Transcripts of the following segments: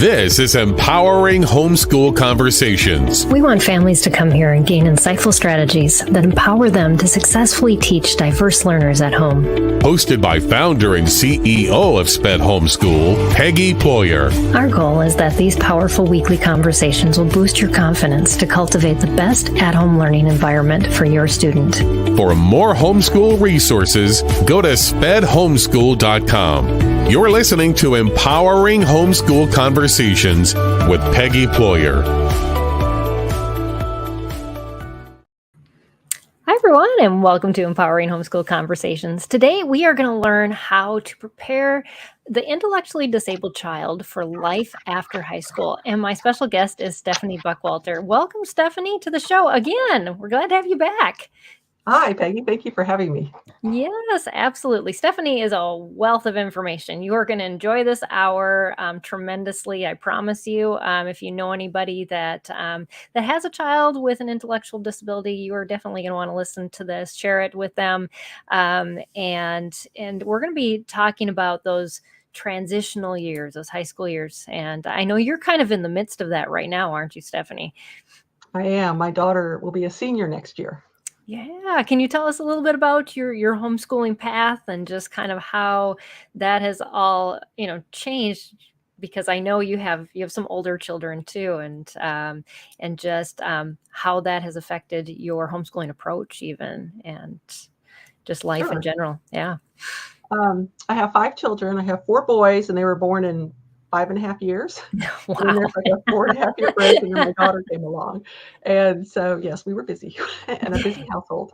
This is Empowering Homeschool Conversations. We want families to come here and gain insightful strategies that empower them to successfully teach diverse learners at home. Hosted by founder and CEO of SPED Homeschool, Peggy Ployer. Our goal is that these powerful weekly conversations will boost your confidence to cultivate the best at-home learning environment for your student. For more homeschool resources, go to spedhomeschool.com. You're listening to Empowering Homeschool Conversations with Peggy Ployer. Hi, everyone, and welcome to Empowering Homeschool Conversations. Today, we are going to learn how to prepare the intellectually disabled child for life after high school. And my special guest is Stephanie Buckwalter. Welcome, Stephanie, to the show again. We're glad to have you back. Hi, Peggy. Thank you for having me. Yes, absolutely. Stephanie is a wealth of information. You are going to enjoy this hour tremendously, I promise you. If you know anybody that has a child with an intellectual disability, you are definitely going to want to listen to this, share it with them. And we're going to be talking about those transitional years, those high school years. And I know you're kind of in the midst of that right now, aren't you, Stephanie? I am. My daughter will be a senior next year. Yeah. Can you tell us a little bit about your homeschooling path and just kind of how that has all, changed? Because I know you have some older children too, and just how that has affected your homeschooling approach even, and just life in general. Yeah. I have 5 children. I have 4 boys, and they were born in 5.5 years. Wow. And then there's like a 4.5-year break, and then my daughter came along. And so, yes, we were busy and a busy household.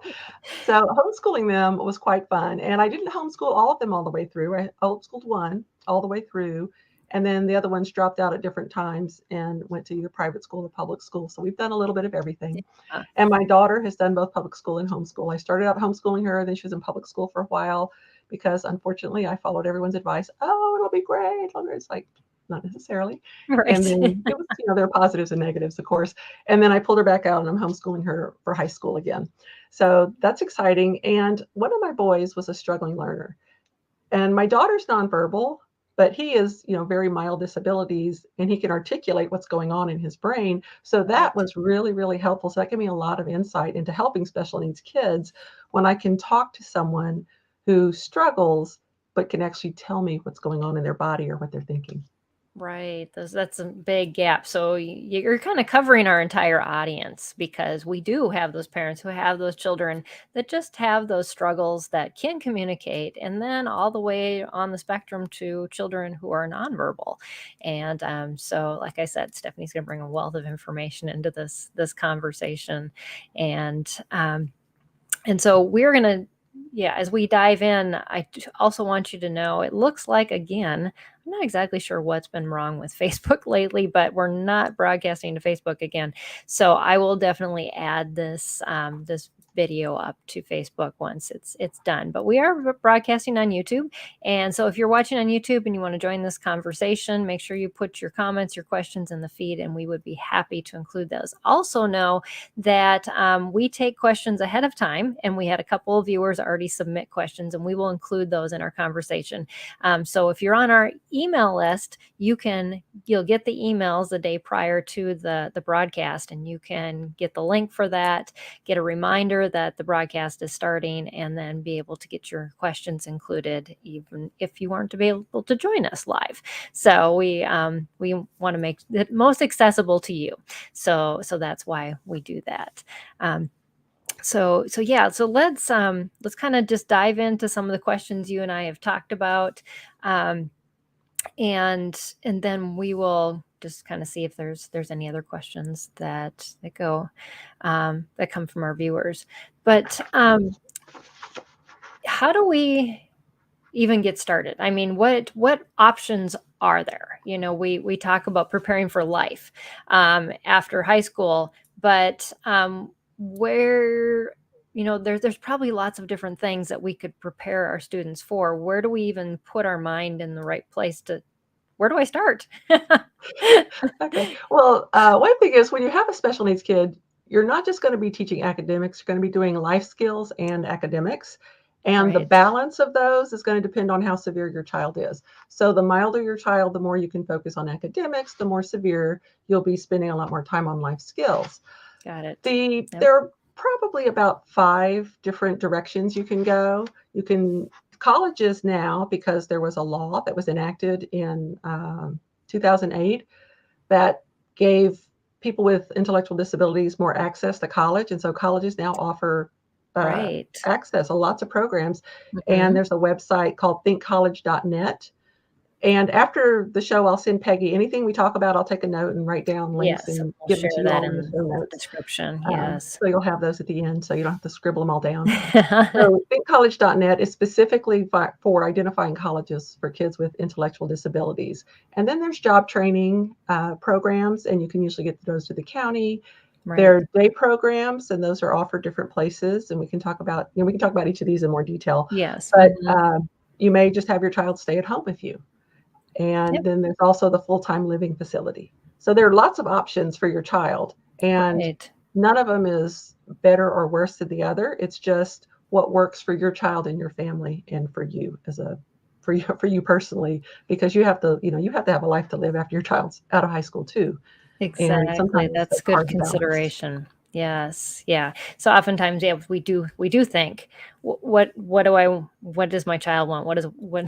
So homeschooling them was quite fun. And I didn't homeschool all of them all the way through. I homeschooled one all the way through. And then the other ones dropped out at different times and went to either private school or public school. So we've done a little bit of everything. Yeah. And my daughter has done both public school and homeschool. I started out homeschooling her, then she was in public school for a while because unfortunately I followed everyone's advice. Oh, it'll be great. It's like, not necessarily. Right. And then it was, there are positives and negatives, of course. And then I pulled her back out and I'm homeschooling her for high school again. So that's exciting. And one of my boys was a struggling learner. And my daughter's nonverbal, but he is, very mild disabilities, and he can articulate what's going on in his brain. So that was really, really helpful. So that gave me a lot of insight into helping special needs kids when I can talk to someone who struggles, but can actually tell me what's going on in their body or what they're thinking. Right. That's a big gap. So you're kind of covering our entire audience, because we do have those parents who have those children that just have those struggles that can communicate, and then all the way on the spectrum to children who are nonverbal. And so, like I said, Stephanie's going to bring a wealth of information into this conversation. And so we're going to, as we dive in, I also want you to know, it looks like, again, I'm not exactly sure what's been wrong with Facebook lately, but we're not broadcasting to Facebook again. So I will definitely add this video up to Facebook once it's done. But we are broadcasting on YouTube. And so if you're watching on YouTube and you want to join this conversation, make sure you put your comments, your questions in the feed, and we would be happy to include those. Also know that we take questions ahead of time, and we had a couple of viewers already submit questions, and we will include those in our conversation. So if you're on our email list, you'll get the emails the day prior to the broadcast, and you can get the link for that, get a reminder that the broadcast is starting, and then be able to get your questions included, even if you weren't able to join us live. So we want to make it most accessible to you. So that's why we do that. So let's kind of just dive into some of the questions you and I have talked about. And then we will just kind of see if there's any other questions that come from our viewers. But how do we even get started? I mean, what options are there? We talk about preparing for life after high school, but where there's probably lots of different things that we could prepare our students for. Where do we even put our mind in the right place where do I start? Okay. Well, one thing is, when you have a special needs kid, you're not just going to be teaching academics, you're going to be doing life skills and academics. And the Right. balance of those is going to depend on how severe your child is. So the milder your child, the more you can focus on academics, the more severe you'll be spending a lot more time on life skills. Got it. Yep. There are probably about 5 different directions you can go. You can colleges now, because there was a law that was enacted in 2008 that gave people with intellectual disabilities more access to college, and so colleges now offer Right. access to lots of programs. And Mhm. there's a website called thinkcollege.net. And after the show, I'll send Peggy anything we talk about. I'll take a note and write down links Yes, and we'll give them to share you that all in the in show the notes. description. Yes. So you'll have those at the end, so you don't have to scribble them all down. So thinkcollege.net is specifically for identifying colleges for kids with intellectual disabilities. And then there's job training programs, and you can usually get those to the county. There Right. are day programs, and those are offered different places. And we can talk about, we can talk about each of these in more detail. Yes. But Mhm. you may just have your child stay at home with you. And Yep. then there's also the full-time living facility. So there are lots of options for your child, and Right. none of them is better or worse than the other. It's just what works for your child and your family, and for you for you personally, because you have to, you have to have a life to live after your child's out of high school too. And Exactly, sometimes that's that's good hard to balance. consideration. Yes, yeah. So oftentimes, yeah, we do think, what does my child want? What is what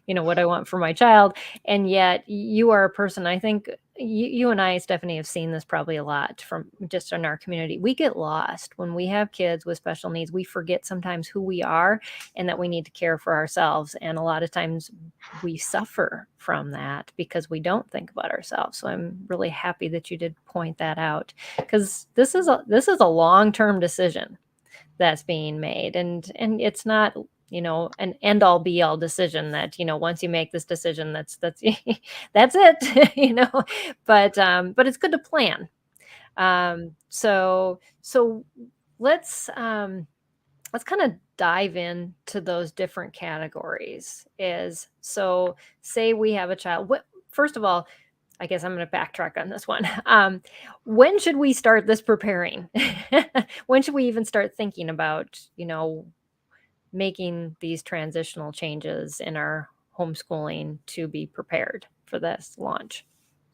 what I want for my child? And yet you are a person, I think you and I, Stephanie, have seen this probably a lot from just in our community. We get lost when we have kids with special needs. We forget sometimes who we are and that we need to care for ourselves. And a lot of times we suffer from that because we don't think about ourselves. So I'm really happy that you did point that out, because this is a long-term decision that's being made, and it's not an end all be all decision that once you make this decision, that's that's it. But it's good to plan. So let's um let's kind of dive into those different categories. Is so Say we have a child. First of all, I guess I'm going to backtrack on this one. When should we start this preparing? When should we even start thinking about making these transitional changes in our homeschooling to be prepared for this launch?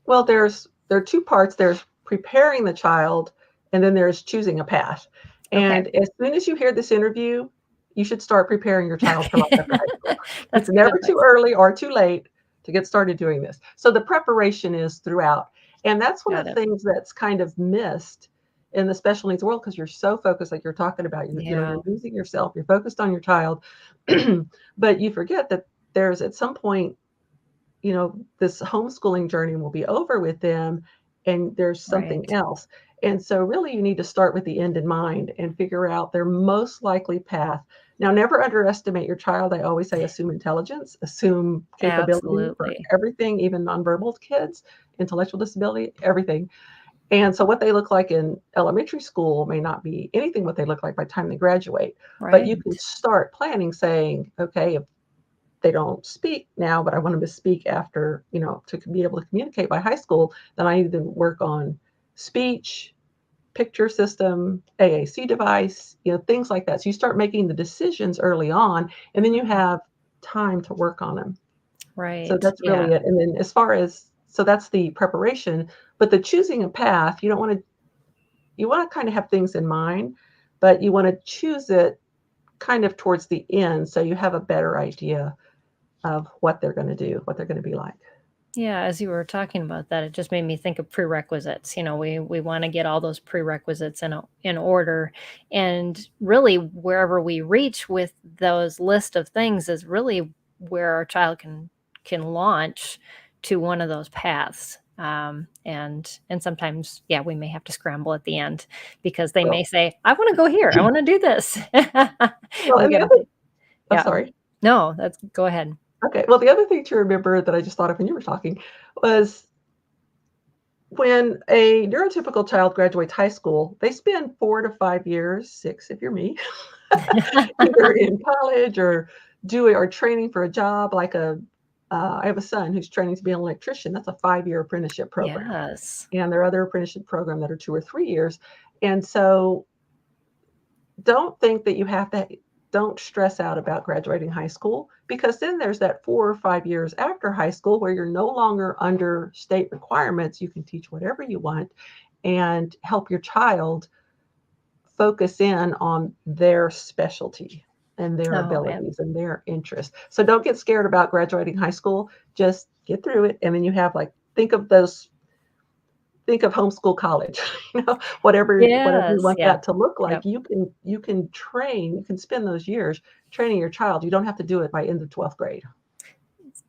Well, there are 2 parts. There's preparing the child, and then there's choosing a path. Okay. And as soon as you hear this interview, you should start preparing your child for life after high school. It's That's good never too advice. early or too late to get started doing this. So the preparation is throughout. And that's one of Got the it. things that's kind of missed in the special needs world, because you're so focused, like you're talking about, Yeah. you're losing yourself, you're focused on your child, but you forget that there's at some point, this homeschooling journey will be over with them, and there's something Right. else. And so really you need to start with the end in mind and figure out their most likely path. Now, never underestimate your child. I always say assume intelligence, assume capability for Absolutely. everything, even nonverbal kids, intellectual disability, everything. And so what they look like in elementary school may not be anything what they look like by the time they graduate. But you can Right. start planning, saying, okay, if they don't speak now, but I want them to speak after, to be able to communicate by high school, then I need to work on speech, picture system, AAC device, things like that. So you start making the decisions early on, and then you Mm. have time to work on them. So Right. that's Yeah. really it. And then so that's the preparation, but the choosing a path, you want to kind of have things in mind, but you want to choose it kind of towards the end, so you have a better idea of what they're going to do, what they're going to be like. Yeah, as you were talking about that, it just made me think of prerequisites. We want to get all those prerequisites in order, and really wherever we reach with those list of things is really where our child can launch to one of those paths. And sometimes, yeah, we may have to scramble at the end because they may Well, say, "I want to go here. I want to do this." well, We and the got to, other, oh, yeah. sorry. No, that's go ahead. Okay. Well, the other thing to remember that I just thought of when you were talking was when a neurotypical child graduates high school, they spend 4 to 5 years, 6 if you're me, either in college or training for a job. I have a son who's training to be an electrician. That's a 5-year apprenticeship program, Yes. and there are other apprenticeship programs that are 2 or 3 years. And so don't think that you have to. don't stress out about graduating high school, because then there's that 4 or 5 years after high school where you're no longer under state requirements. You can teach whatever you want and help your child focus in on their specialty and their Oh, yeah. abilities and their interests. So don't get scared about graduating high school. Just get through it. And then you have think of homeschool college, whatever you Yes. want Yeah. that to look like. Yep. You can spend those years training your child. You don't have to do it by end of 12th grade.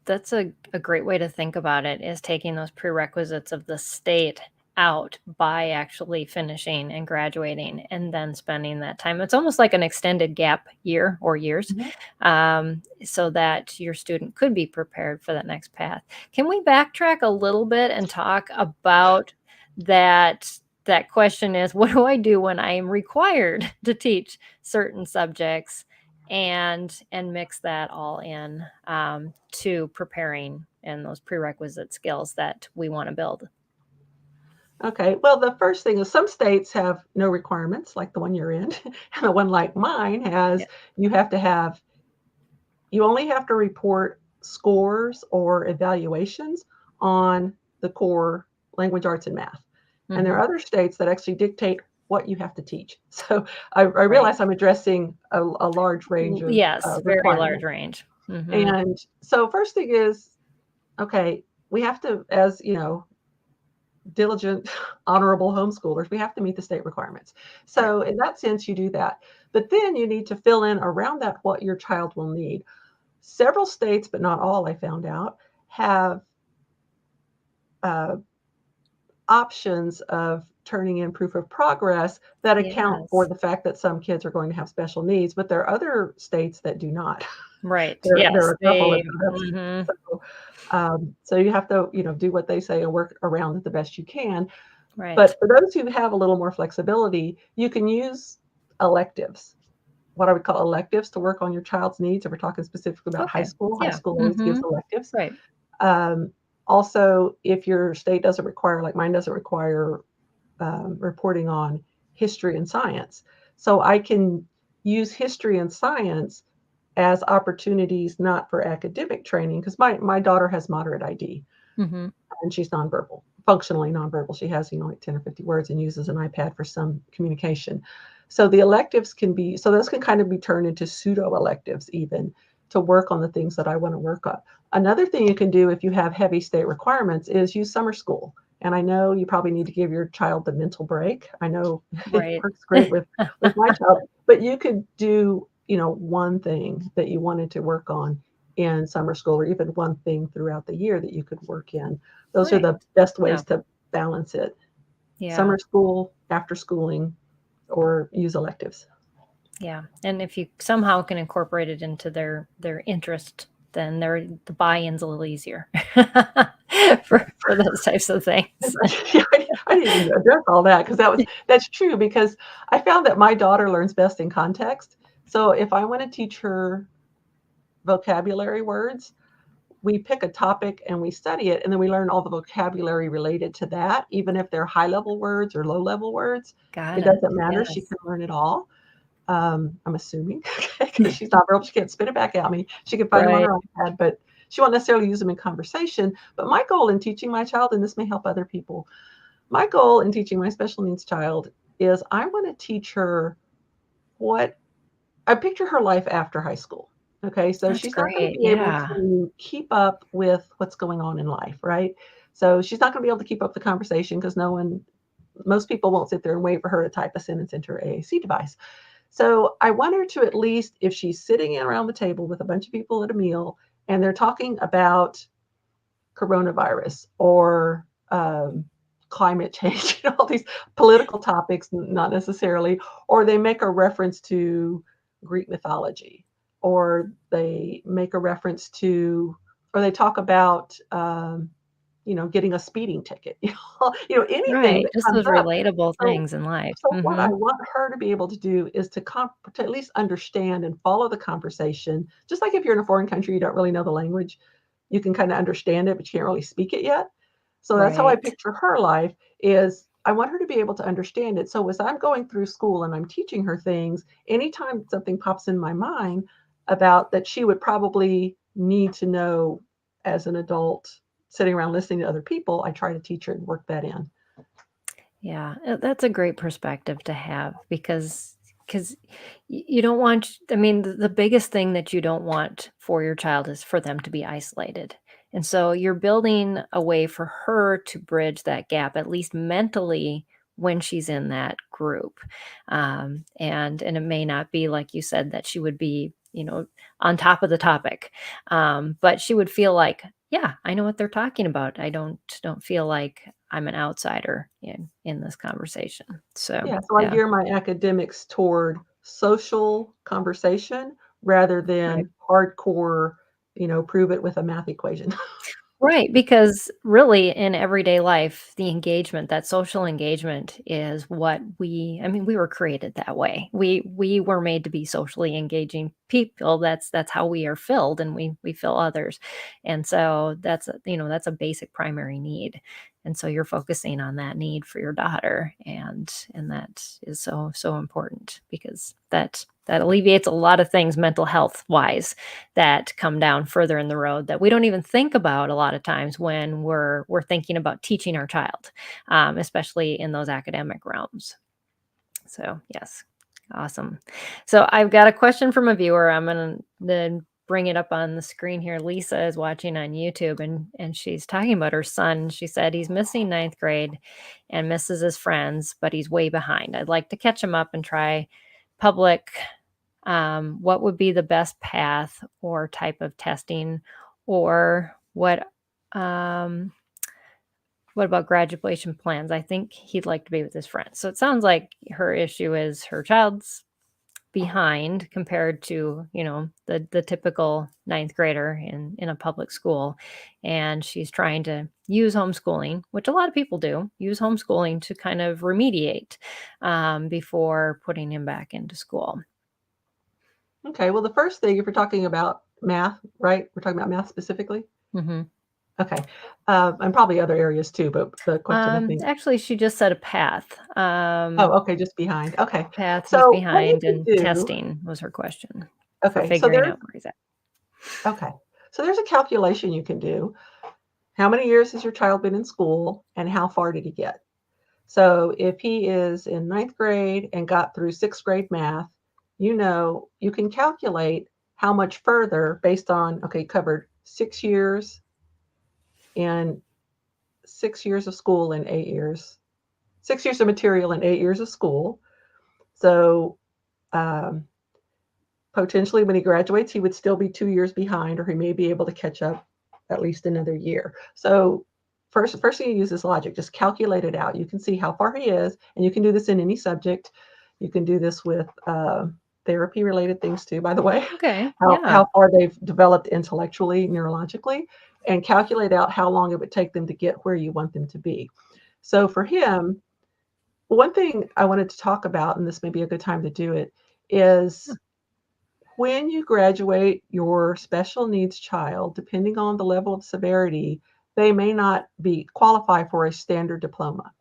That's a great way to think about it, is taking those prerequisites of the state out by actually finishing and graduating and then spending that time. It's almost like an extended gap year or years, so that your student could be prepared for that next path. Can we backtrack a little bit and talk about that? That question is, what do I do when I am required to teach certain subjects, and mix that all in to preparing and those prerequisite skills that we want to build? Okay, well, the first thing is some states have no requirements, like the one you're in, and the one like mine has, Yeah. you only have to report scores or evaluations on the core language arts and math. And there are other states that actually dictate what you have to teach. So I Right. realize I'm addressing a large range of Yes, very large requirements. range. And so first thing is, okay, we have to, as diligent, honorable homeschoolers, we have to meet the state requirements. So in that sense, you do that. But then you need to fill in around that what your child will need. Several states, but not all, I found out, have options of turning in proof of progress that account for Yes. the fact that some kids are going to have special needs, but there are other states that do not. Right. There Yes. are a couple of They, them. So you have to, do what they say and work around it the best you can. right. But for those who have a little more flexibility, you can use electives, what I would call electives, to work on your child's needs. If we're talking specifically about high Okay. school, high Yeah. school always gives electives. Right. Also, if your state doesn't require, like mine doesn't require reporting on history and science. So I can use history and science as opportunities not for academic training, because my daughter has moderate ID and she's nonverbal, functionally nonverbal. She has, like 10 or 50 words and uses an iPad for some communication. So the electives those can kind of be turned into pseudo electives even, to work on the things that I want to work on. Another thing you can do if you have heavy state requirements is use summer school. And I know you probably need to give your child the mental break. I know it works great with my child, but you could do, one thing that you wanted to work on in summer school, or even one thing throughout the year that you could work in. Those are the best ways to balance it. Yeah. Summer school, after schooling, or use electives. Yeah. And if you somehow can incorporate it into their interest, then the buy-in's a little easier for those types of things. Yeah, I didn't even address all that, because that's true, because I found that my daughter learns best in context. So if I want to teach her vocabulary words, we pick a topic and we study it, and then we learn all the vocabulary related to that, even if they're high-level words or low-level words. Got It it. doesn't matter. Yes. She can learn it all. I'm assuming, because she's not verbal. She can't spit it back at me. She can find them on her iPad, but she won't necessarily use them in conversation. But my goal in teaching my child, and this may help other people, my goal in teaching my special needs child is I want to teach her I picture her life after high school. Okay, so That's she's not going to great. be able Yeah. to keep up with what's going on in life, right? So she's not going to be able to keep up the conversation, because most people won't sit there and wait for her to type a sentence into her AAC device. So I want her to, at least if she's sitting around the table with a bunch of people at a meal and they're talking about coronavirus or climate change, all these political topics, not necessarily, or they make a reference to Greek mythology, or they make a reference to, or they talk about, getting a speeding ticket, anything Right. that Just comes those up. relatable So, things in life. what I want her to be able to do is to at least understand and follow the conversation. Just like if you're in a foreign country, you don't really know the language, you can kind of understand it, but you can't really speak it yet. So that's how I Right. picture her life. Is I want her to be able to understand it. So as I'm going through school and I'm teaching her things, anytime something pops in my mind about that she would probably need to know as an adult sitting around listening to other people, I try to teach her and work that in. Yeah, that's a great perspective to have because you don't want, I mean, the biggest thing that you don't want for your child is for them to be isolated. And so you're building a way for her to bridge that gap, at least mentally, when she's in that group. And it may not be like you said that she would be, on top of the topic, but she would feel like, yeah, I know what they're talking about. I don't feel like I'm an outsider in this conversation. So, Yeah, so I yeah, gear my academics toward social conversation rather right. than hardcore, prove it with a math equation. Right, because really in everyday life, the engagement, that social engagement is what I mean, we were created that way. We were made to be socially engaging people. That's how we are filled and we fill others. And so that's a basic primary need. And so you're focusing on that need for your daughter, and that is so important because that alleviates a lot of things mental health wise that come down further in the road that we don't even think about a lot of times when we're thinking about teaching our child, especially in those academic realms. So yes, awesome. So I've got a question from a viewer. I'm gonna then bring it up on the screen here. Lisa is watching on YouTube and she's talking about her son. She said he's missing ninth grade and misses his friends, but he's way behind. I'd like to catch him up and try public. What would be the best path or type of testing, or um, what about graduation plans? I think he'd like to be with his friends. So it sounds like her issue is her child's behind compared to the typical ninth grader in a public school, and she's trying to use homeschooling, which a lot of people do, use homeschooling to kind of remediate before putting him back into school. Okay, well, the first thing, if you're talking about math, right? We're talking about math specifically? Mhm. Okay. And probably other areas too, but the question, I think. Actually, she just said a path. Oh, okay, just behind. Okay. Path he's So what you behind, could and do, testing was her question for okay, so figuring there's out where he's at. okay. So there's a calculation you can do. How many years has your child been in school and how far did he get? So if he is in ninth grade and got through sixth grade math, you can calculate how much further based on, okay, covered 6 years and 6 years of school and 8 years, 6 years of material and 8 years of school. So um, potentially when he graduates, he would still be 2 years behind, or he may be able to catch up at least another year. So first thing you use is logic. Just calculate it out. You can see how far he is, and you can do this in any subject. You can do this with therapy related things too, by the way, Okay, how, yeah. how far they've developed intellectually, neurologically, and calculate out how long it would take them to get where you want them to be. So for him, one thing I wanted to talk about, and this may be a good time to do it, is when you graduate your special needs child, depending on the level of severity, they may not be qualify for a standard diploma.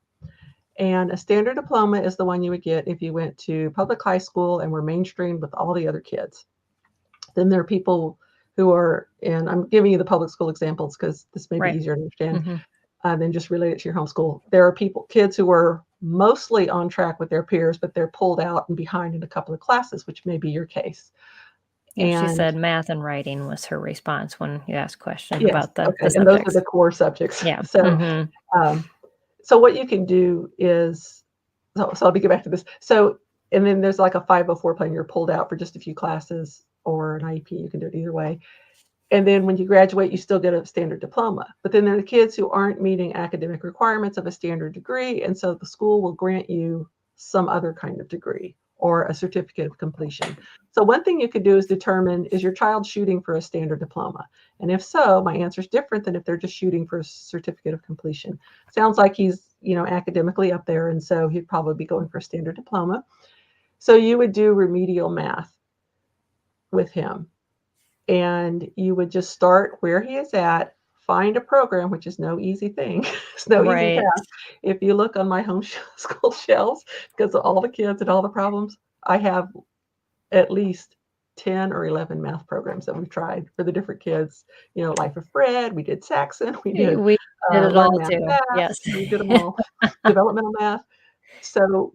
And a standard diploma is the one you would get if you went to public high school and were mainstreamed with all the other kids. Then there are people who are, and I'm giving you the public school examples because this may be Right. easier to understand Mhm. than just relate it to your homeschool. There are kids who are mostly on track with their peers, but they're pulled out and behind in a couple of classes, which may be your case. Yeah, she And said math and writing was her response when you asked question yes, about the okay, and those are subjects. the core subjects. Yeah. So, Mhm. um, so what you can do is, so let me get back to this. So, and then there's like a 504 plan. You're pulled out for just a few classes or an IEP. You can do it either way. And then when you graduate, you still get a standard diploma. But then there are the kids who aren't meeting academic requirements of a standard degree, and so the school will grant you some other kind of degree or a certificate of completion. So one thing you could do is determine, is your child shooting for a standard diploma? And if so, my answer is different than if they're just shooting for a certificate of completion. Sounds like he's, academically up there, and so he'd probably be going for a standard diploma. So you would do remedial math with him, and you would just start where he is at, find a program, which is no easy thing. It's no easy Right. task. If you look on my homeschool shelves, because of all the kids and all the problems, I have at least 10 or 11 math programs that we've tried for the different kids. Life of Fred, we did Saxon, we did We did it Learn all Math too. Yes. Fast, we did them all, developmental math. So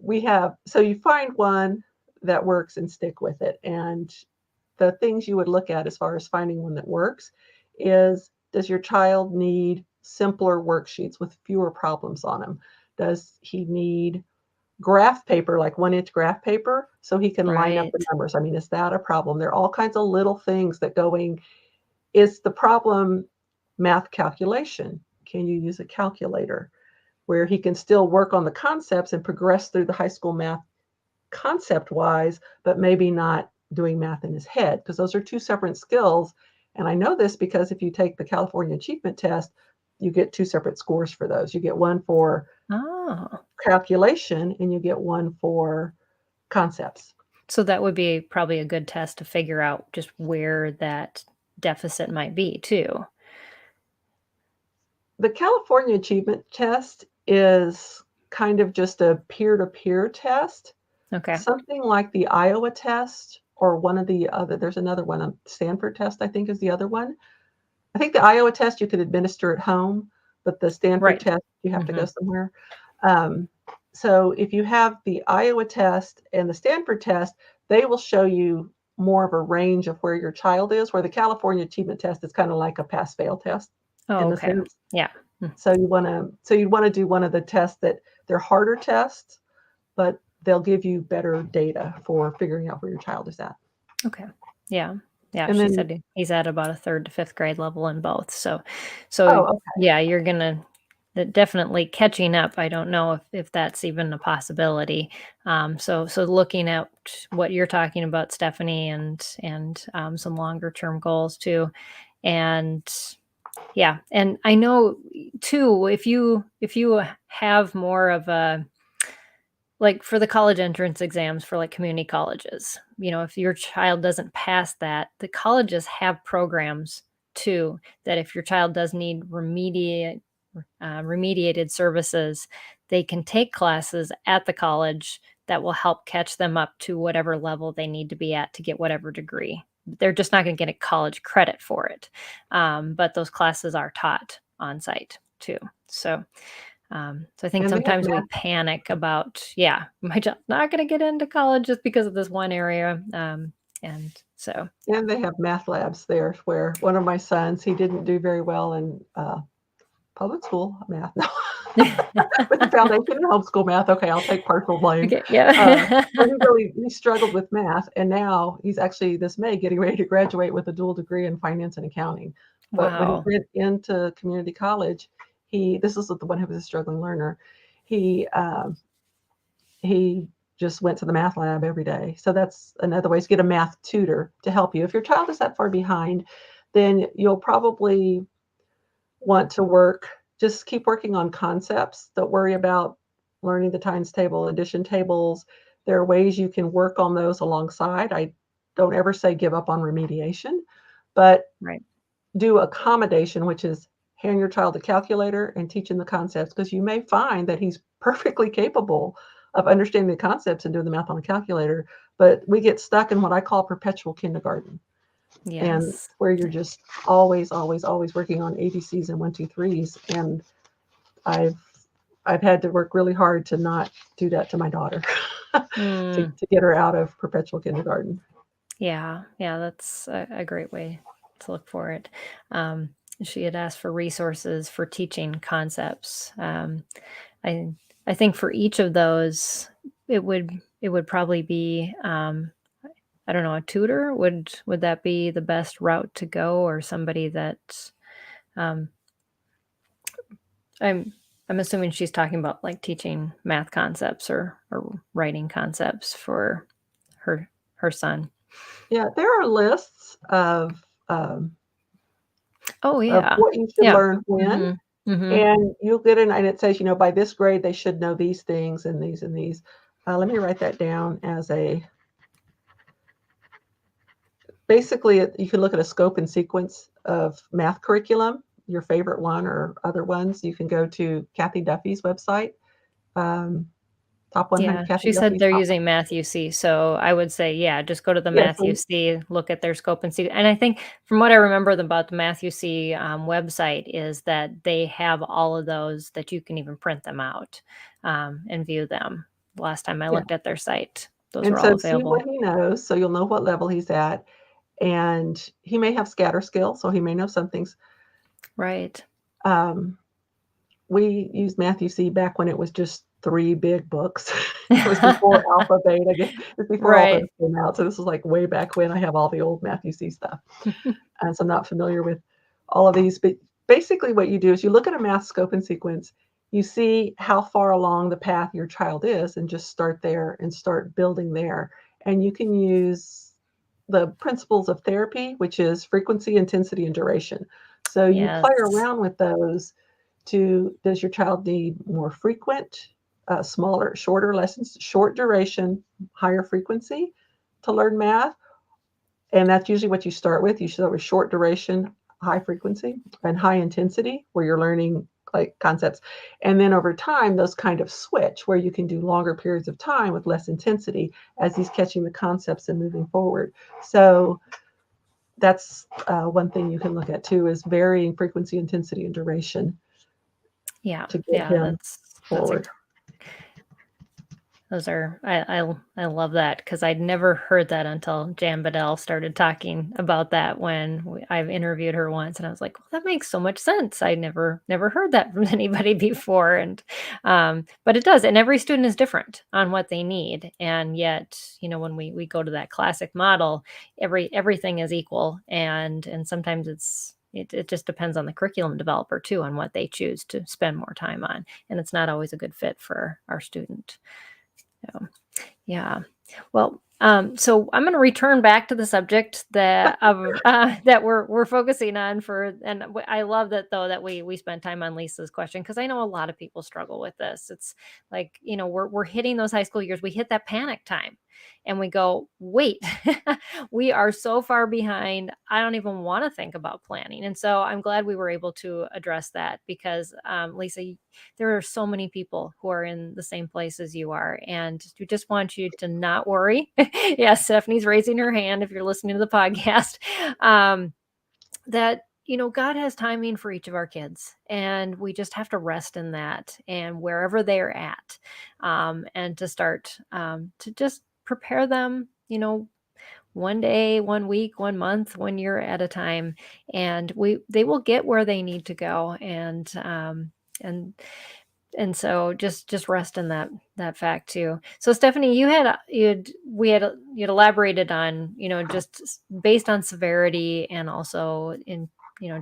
you find one that works and stick with it. And the things you would look at as far as finding one that works is, does your child need simpler worksheets with fewer problems on them? Does he need graph paper, like 1-inch graph paper, so he can line up Right. the numbers? I mean, is that a problem? There are all kinds of little things that is the problem math calculation? Can you use a calculator where he can still work on the concepts and progress through the high school math concept-wise, but maybe not doing math in his head, because those are two separate skills. And I know this because if you take the California Achievement Test, you get two separate scores for those. You get one for Oh, calculation and you get one for concepts. so that would be probably a good test to figure out just where that deficit might be too. The California Achievement Test is kind of just a peer-to-peer test. Okay. Something like the Iowa test or one of the other, there's another one, a Stanford test, I think is the other one. I think the Iowa test you could administer at home, but the Stanford Right. test, you have to go Mhm. somewhere. So if you have the Iowa test and the Stanford test, they will show you more of a range of where your child is, where the California Achievement Test is kind of like a pass-fail test Oh, in the okay. sense. Yeah. Mm. So you'd want to do one of the tests that they're harder tests, but they'll give you better data for figuring out where your child is at. Okay. Yeah. Yeah, And she then, said he's at about a 3rd to 5th grade level in both. So oh, okay. yeah, you're gonna definitely catching up. I don't know if that's even a possibility. So looking at what you're talking about, Stephanie, and some longer term goals too. And yeah, and I know too, if you have more of a, like, for the college entrance exams for, like, community colleges, if your child doesn't pass that, the colleges have programs too, that if your child does need remediated services, they can take classes at the college that will help catch them up to whatever level they need to be at to get whatever degree. They're just not gonna get a college credit for it, but those classes are taught on site too. So I think And they have sometimes we math. panic about, yeah, my child's not going to get into college just because of this one area. And so, yeah. And they have math labs there where one of my sons, he didn't do very well in public school math. No. With the foundation in homeschool math. Okay, I'll take partial blame. Okay, yeah. But he struggled with math, and now he's actually this May getting ready to graduate with a dual degree in finance and accounting. But when he Wow. went into community college, this is the one who was a struggling learner. He he just went to the math lab every day. So that's another way, is get a math tutor to help you. If your child is that far behind, then you'll probably want to just keep working on concepts. Don't worry about learning the times table, addition tables. There are ways you can work on those alongside. I don't ever say give up on remediation, but Right. do accommodation, which is hand your child a calculator and teach him the concepts, because you may find that he's perfectly capable of understanding the concepts and doing the math on a calculator. But we get stuck in what I call perpetual kindergarten, and Yes. where you're just always, always, always working on ABCs and 1, 2, 3s. And I've had to work really hard to not do that to my daughter, to Mm, get her out of perpetual kindergarten. yeah. Yeah. That's a great way to look for it. Um, she had asked for resources for teaching concepts. I I think for each of those, it would probably be, I don't know, a tutor. Would that be the best route to go, or somebody that, um, I'm assuming she's talking about like teaching math concepts or writing concepts for her son. Yeah, there are lists Oh of yeah, what you should yeah. learn when. Mhm. Mhm. And you'll get in, and it says, by this grade, they should know these things and these and these. Let me write that down as basically, you can look at a scope and sequence of math curriculum, your favorite one or other ones, you can go to Kathy Duffy's website. Top 100 Yeah, Kathy she said Duffy's they're top. using Matthew C. So I would say, yeah, just go to the Yeah, Matthew C, look at their scope and see. And I think from what I remember about the Matthew C website is that they have all of those that you can even print them out and view them. Last time I yeah. looked at their site, those And were all so see available. what he knows, so you'll know what level he's at. And he may have scatter skill, so he may know some things. Right. Um, we used Matthew C back when it was just 3 big books. It was before Alpha, Beta, it was before all Right. those came out, so this was, like, way back when. I have all the old Matthew C stuff, and so I'm not familiar with all of these, but basically what you do is you look at a math scope and sequence, you see how far along the path your child is, and just start there and start building there, and you can use the principles of therapy, which is frequency, intensity, and duration. So you Yes. play around with those does your child need more frequent, smaller, shorter lessons, short duration, higher frequency to learn math? And that's usually what you start with. You start with short duration, high frequency, and high intensity, where you're learning like concepts. And then over time, those kind of switch where you can do longer periods of time with less intensity as he's catching the concepts and moving forward. So that's one thing you can look at too, is varying frequency, intensity, and duration Yeah. to get Yeah. him forward. Those are I love that because I'd never heard that until Jan Bedell started talking about that when I've interviewed her once, and I was like, well, that makes so much sense. I never heard that from anybody before, and but it does, and every student is different on what they need, and yet when we go to that classic model, everything is equal, and sometimes it just depends on the curriculum developer too on what they choose to spend more time on, and it's not always a good fit for our student. So, yeah. Well, so I'm going to return back to the subject that we're focusing on I love that though that we spent time on Lisa's question because I know a lot of people struggle with this. It's like we're hitting those high school years. We hit that panic time, and we go, wait, we are so far behind. I don't even want to think about planning. And so I'm glad we were able to address that because Lisa, there are so many people who are in the same place as you are, and we just want you to not worry. Yes, Stephanie's raising her hand if you're listening to the podcast. That God has timing for each of our kids, and we just have to rest in that and wherever they're at, and to start to just prepare them, one day, 1 week, 1 month, 1 year at a time, and they will get where they need to go, and and so just rest in that fact too. So Stephanie, you'd elaborated on, just based on severity and also in,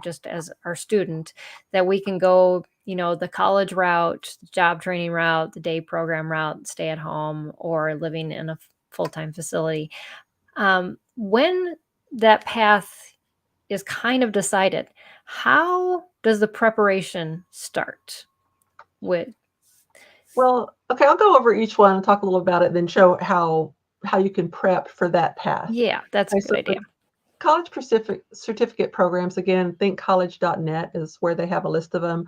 just as our student that we can go, the college route, job training route, the day program route, stay at home or living in a full-time facility. When that path is kind of decided, how does the preparation start? Well, okay, I'll go over each one and talk a little about it, then show how you can prep for that path. Yeah, that's a Okay, good so for idea. college certificate programs, again, thinkcollege.net is where they have a list of them.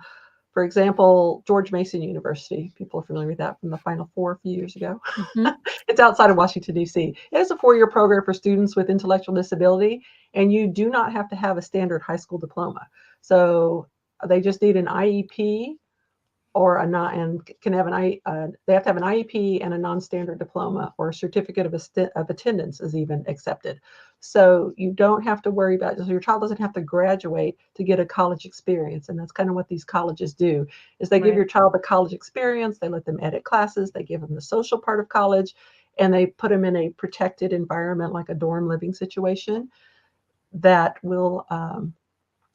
For example, George Mason University, people are familiar with that from the Final Four a few years ago. Mhm. It's outside of Washington, D.C. It is a 4-year program for students with intellectual disability, and you do not have to have a standard high school diploma. So they just need an IEP or a non, and can have they have to have an IEP and a non-standard diploma, or a certificate of attendance is even accepted. So you don't have to worry about it. So your child doesn't have to graduate to get a college experience, and that's kind of what these colleges do. Is they give Right. your child the college experience, they let them edit classes, they give them the social part of college, and they put them in a protected environment like a dorm living situation that will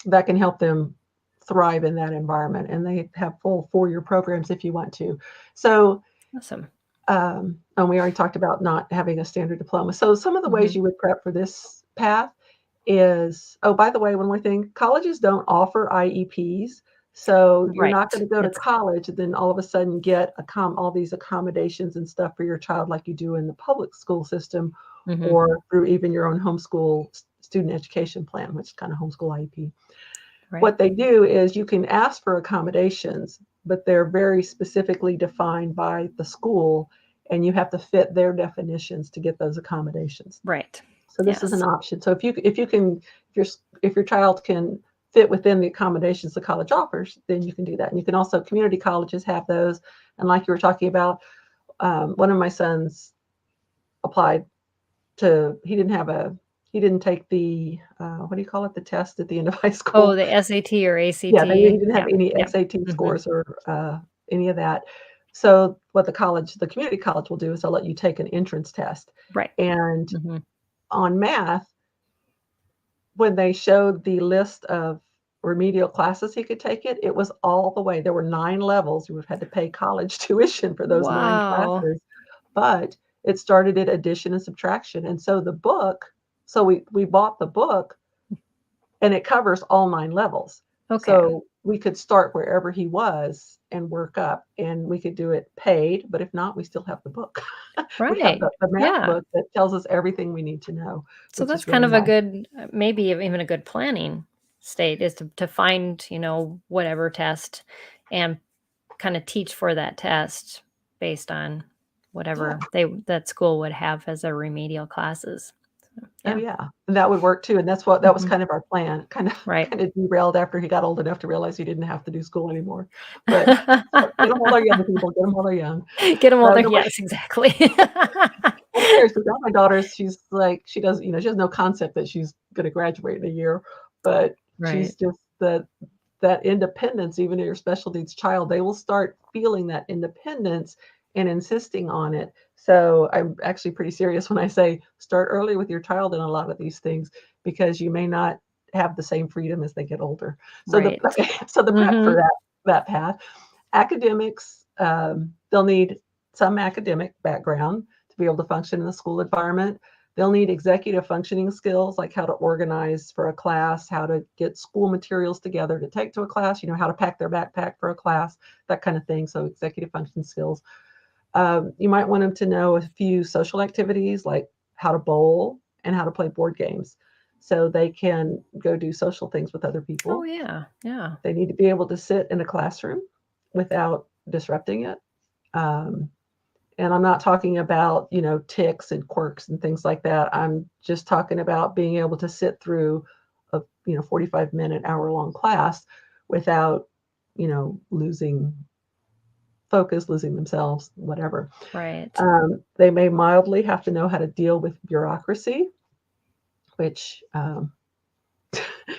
that can help them thrive in that environment. And they have full 4-year programs if you want to. So, Awesome. and we already talked about not having a standard diploma. So some of the ways Mhm. you would prep for this path is, oh, by the way, one more thing, colleges don't offer IEPs. So you're Right. not going to go to It's college and then all of a sudden get all these accommodations and stuff for your child like you do in the public school system, mhm. or through even your own homeschool student education plan, which is kind of homeschool IEP. Right. What they do is you can ask for accommodations, but they're very specifically defined by the school, and you have to fit their definitions to get those accommodations. Right. So this is an Yes. option. So if your child can fit within the accommodations the college offers, then you can do that. And you can also, community colleges have those. And like you were talking about, one of my sons applied to, he didn't take the, what do you call it? The test at the end of high Oh, school. the SAT or ACT. Yeah, he didn't have Yeah. any Yeah. SAT Mhm. scores or any of that. So what the community college will do is they'll let you take an entrance test. Right. And Mhm. on math, when they showed the list of remedial classes he could take it was all the way. There were 9 levels. You would have had to pay college tuition for those 9 Wow. classes, but it started at addition and subtraction. And so we bought the book, and it covers all 9 levels. Okay. So we could start wherever he was and work up, and we could do it paid, but if not, we still have the book. We have Right. the math Yeah. book that tells us everything we need to know, So which that's is kind really of a nice. good, maybe even a good planning state is to find, whatever test and kind of teach for that test based on Yeah. whatever that school would have as their remedial classes. So, Oh, yeah. yeah, and that would work too, and that was Mhm. kind of our plan, Right. kinda derailed after he got old enough to realize he didn't have to do school anymore, but so get them while they're young, people, get them while they're young. Get them while So they're, the way yes, exactly. well, seriously, now my daughter, she's like, she doesn't, she has no concept that she's gonna graduate in a year, but Right. she's just that independence, even in your special needs child, they will start feeling that independence and insisting on it. So I'm actually pretty serious when I say start early with your child in a lot of these things, because you may not have the same freedom as they get older. So the Right. so the prep for Mhm. that path, academics, they'll need some academic background to be able to function in the school environment. They'll need executive functioning skills, like how to organize for a class, how to get school materials together to take to a class, how to pack their backpack for a class, that kind of thing. So executive function skills. You might want them to know a few social activities, like how to bowl and how to play board games, so they can go do social things with other Oh, people. yeah. Yeah. They need to be able to sit in a classroom without disrupting it. Um, and I'm not talking about, ticks and quirks and things like that. I'm just talking about being able to sit through a, 45-minute, hour-long class without, losing focus, losing themselves, whatever. Right. They may mildly have to know how to deal with bureaucracy, which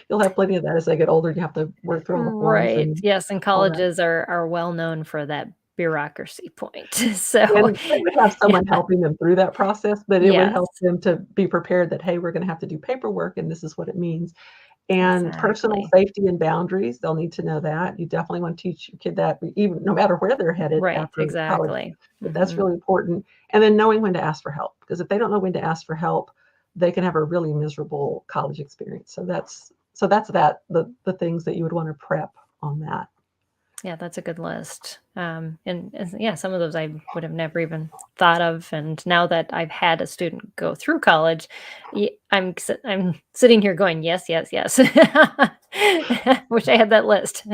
you'll have plenty of that as they get older. You have to work through all the forms Right. and Yes, and all that. colleges are well known for that bureaucracy point. So, And they would have yeah. someone helping them through that process, but it would Yes, help them to be prepared that, "Hey, we're gonna have to do paperwork, and this is what it means." And personal exactly. safety and boundaries, they'll need to know that. You definitely want to teach your kid that, even no matter where they're headed Right, after college, exactly. but that's Mhm. really important. And then knowing when to ask for help, because if they don't know when to ask for help, they can have a really miserable college experience. So that's the things that you would wanna prep on that. Yeah, that's a good list. Yeah, some of those I would have never even thought of, and now that I've had a student go through college, I'm sitting here going, yes, yes, yes. Wish I had that list.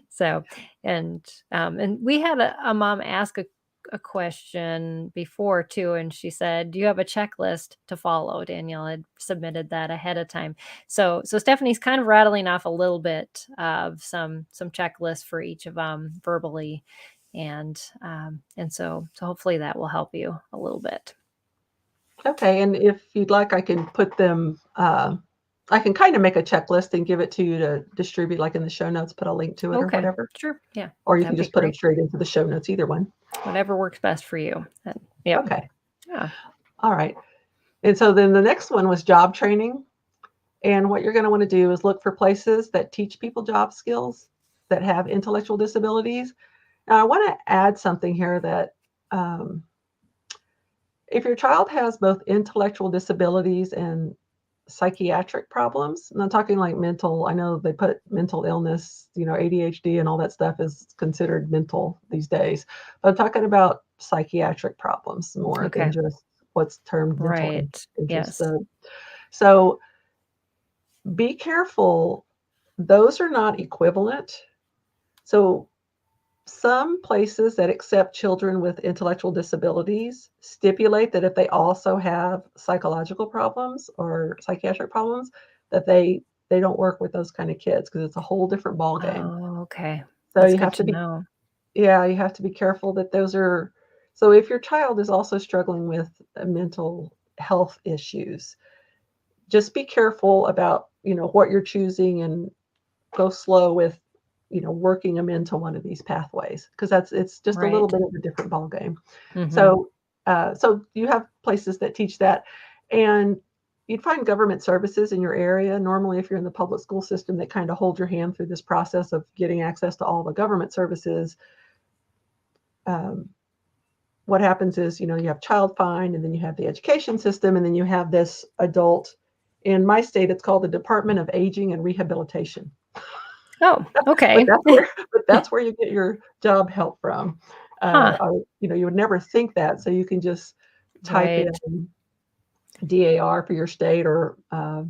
So, and we had a mom ask a question before too, and she said, "Do you have a checklist to follow?" Danielle had submitted that ahead of time. So Stephanie's kind of rattling off a little bit of some checklists for each of them verbally, and so hopefully that will help you a little bit. Okay, and if you'd like, I can put them, I can kinda make a checklist and give it to you to distribute, like, in the show notes, put a link to it or Okay, whatever, sure, yeah, or you can that'd be just put them great. straight into the show notes, either one. Whatever works best for you. Yep. Okay, Yeah. alright. And so then the next one was job training, and what you're gonna wanna do is look for places that teach people job skills that have intellectual disabilities. Now, I wanna add something here that, um, if your child has both intellectual disabilities and psychiatric problems, and I'm talking like mental, I know they put mental illness, ADHD and all that stuff is considered mental these days. But I'm talking about psychiatric problems more than Okay. just what's termed mental Right. interest. Yes. So be careful those are not equivalent. So some places that accept children with intellectual disabilities stipulate that if they also have psychological problems or psychiatric problems, that they don't work with those kind of kids because it's a whole different ball game. Oh, okay. So That's you good have to to be, know. yeah, you have to be careful that those are. So if your child is also struggling with mental health issues, just be careful about, what you're choosing, and go slow with, working them into one of these pathways, because it's just a little Right. bit of a different ball game. Mm-hmm. So you have places that teach that, and you'd find government services in your area. Normally, if you're in the public school system, that kind of hold your hand through this process of getting access to all the government services. Um, what happens is, you have child find, and then you have the education system, and then you have this adult. In my state, it's called the Department of Aging and Rehabilitation. Oh, but okay. that's where but that's where you get your job help from. Huh. You would never think that, so you can just type Right. in DAR for your state, or Yeah.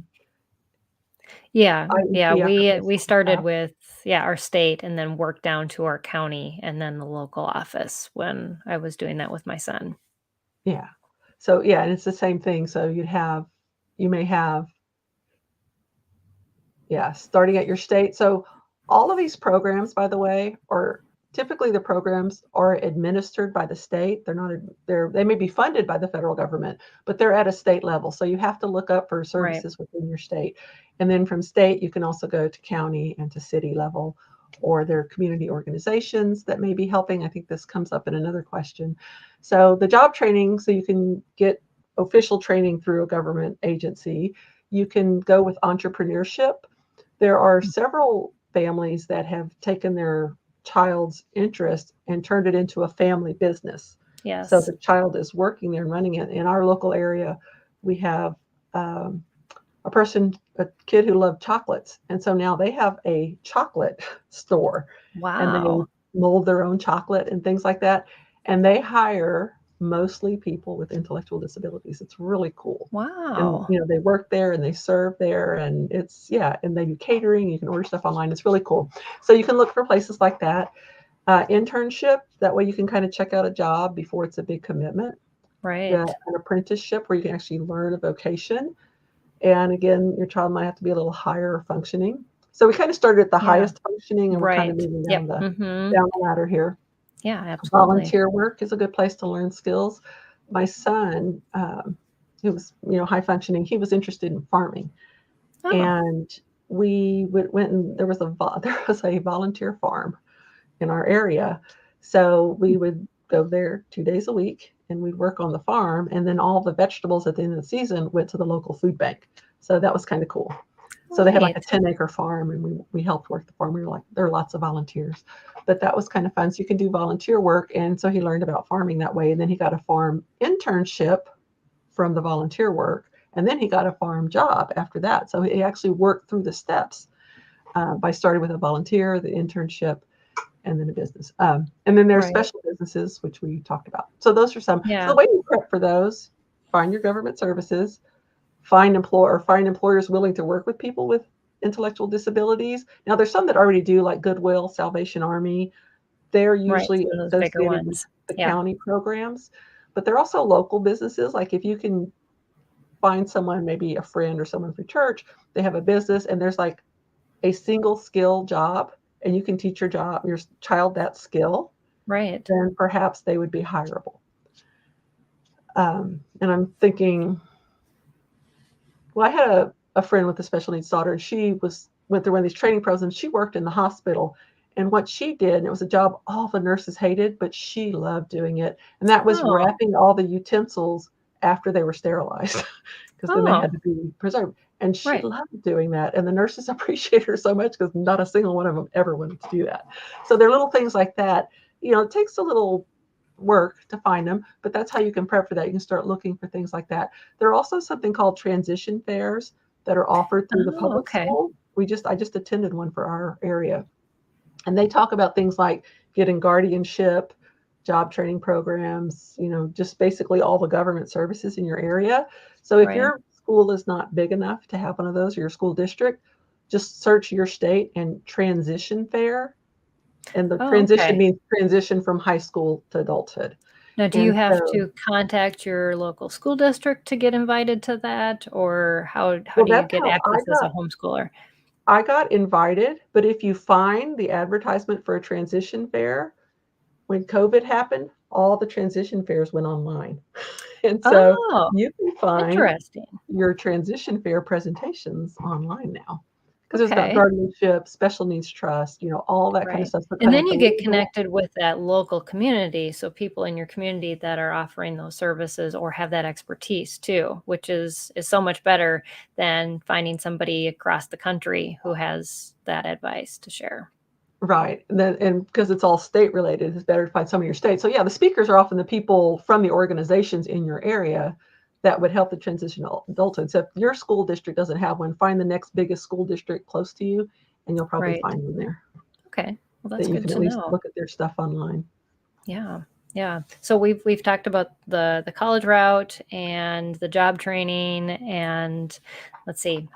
Yeah. IEP after We placement started staff. with our state and then worked down to our county and then the local office when I was doing that with my son. Yeah. So yeah, and it's the same thing. So you may have, yeah, starting at your state. So all of these programs, by the way, are typically, the programs are administered by the state. They're not, they may be funded by the federal government, but they're at a state level. So you have to look up for Right. services within your state. And then from state, you can also go to county and to city level, or their community organizations that may be helping. I think this comes up in another question. So the job training, so you can get official training through a government agency. You can go with entrepreneurship. There are several families that have taken their child's interest and turned it into a family business. So Yes. the child is working there and running it. In our local area, we have a kid who loved chocolates. And so now they have a chocolate store, and they Wow. mold their own chocolate and things like that. And they hire mostly people with intellectual disabilities. It's really cool. And, Wow. they work there and they serve there, and and they do catering. You can order stuff online. It's really cool. So you can look for places like that. Internship, that way you can kind of check out a job before it's a big commitment. Right. An apprenticeship where you can actually learn a vocation. And again, your child might have to be a little higher functioning. So we kind of started at the Yeah. highest functioning, and we're kind of Right. moving Yep. down the Mm-hmm. down the ladder here. Yeah, absolutely. Volunteer work is a good place to learn skills. My son, who was, high functioning, he was interested in farming, Oh, and we went, and there was a volunteer farm in our area. So we would go there 2 days a week, and we'd work on the farm, and then all the vegetables at the end of the season went to the local food bank. So that was kind of cool. So they had like a right. 10-acre farm, and we helped work the farm. We were like, there are lots of volunteers, but that was kind of fun. So you can do volunteer work. And so he learned about farming that way. And then he got a farm internship from the volunteer work. And then he got a farm job after that. So he actually worked through the steps by starting with a volunteer, the internship, and then a business. And then there's Right. special businesses, which we talked about. So those are some. So Yeah. the way you prep for those, find your government services, find employers willing to work with people with intellectual disabilities. Now, there's some that already do, like Goodwill, Salvation Army. They're Right. usually So those bigger associated with ones. the Yeah. county programs, but they're also local businesses. Like if you can find someone, maybe a friend or someone through church, they have a business, and there's like a single skill job, and you can teach your child that skill, Right. then perhaps they would be hireable. And I'm thinking, well, I had a friend with a special needs daughter, and she went through one of these training programs. She worked in the hospital, and what she did, and it was a job all the nurses hated, but she loved doing it, and that was Oh. wrapping all the utensils after they were sterilized, because then they Oh. had to be preserved. And she Right. loved doing that, and the nurses appreciate her so much because not a single one of them ever wanted to do that. So there are little things like that. It takes a little work to find them, but that's how you can prep for that. You can start looking for things like that. There are also something called transition fairs that are offered through the Oh, public okay. school. I just attended one for our area, and they talk about things like getting guardianship, job training programs, just basically all the government services in your area. So if Right. your school is not big enough to have one of those, or your school district, just search your state and transition fair. And the Oh, transition okay. means transition from high school to adulthood. Now, do you And have so, to contact your local school district to get invited to that, or how well, do you that's get how access as a homeschooler? I got invited, but if you find the advertisement for a transition fair, when COVID happened, all the transition fairs went online. And so Oh, you can find interesting. your transition fair presentations online now because there's about Okay. guardianship, special needs trust, all that kind of Right. stuff. So And kind then of the you get legal, connected with that local community, so people in your community that are offering those services or have that expertise too, which is so much better than finding somebody across the country who has that advice to share. right. And because it's all state related, it's better to find some of your state. So yeah, the speakers are often the people from the organizations in your area that would help the transitional adulthood. So if your school district doesn't have one, find the next biggest school district close to you, and you'll probably Right. find one there Okay. Well, that that's you good can at to least know. look at their stuff online. Yeah. Yeah. So we've talked about the college route and the job training and let's see,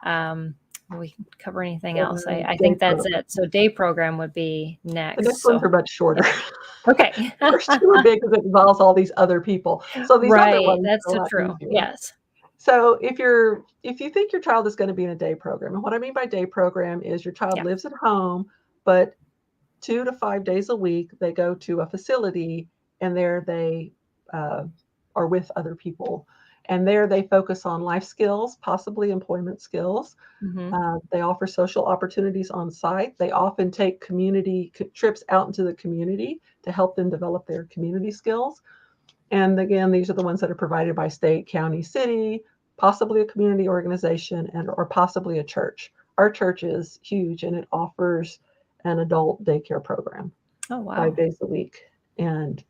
we can cover anything else. I Day think that's program. it. So day program would be The next. next ones So are much shorter. yeah. Okay. First two are big because it involves all these other people. So these other Right. ones That's are a so lot true. easier. Yes. So if you think your child is going to be in a day program, and what I mean by day program is your child Yeah. lives at home, but 2 to 5 days a week they go to a facility, and there they uh, are with other people, and there they focus on life skills, possibly employment skills. Hmm. They offer social opportunities on site. They often take community trips out into the community to help them develop their community skills. And again, these are the ones that are provided by state, county, city, possibly a community organization, and or possibly a church. Our church is huge, and it offers an adult daycare program Oh, 5 wow. days a week, and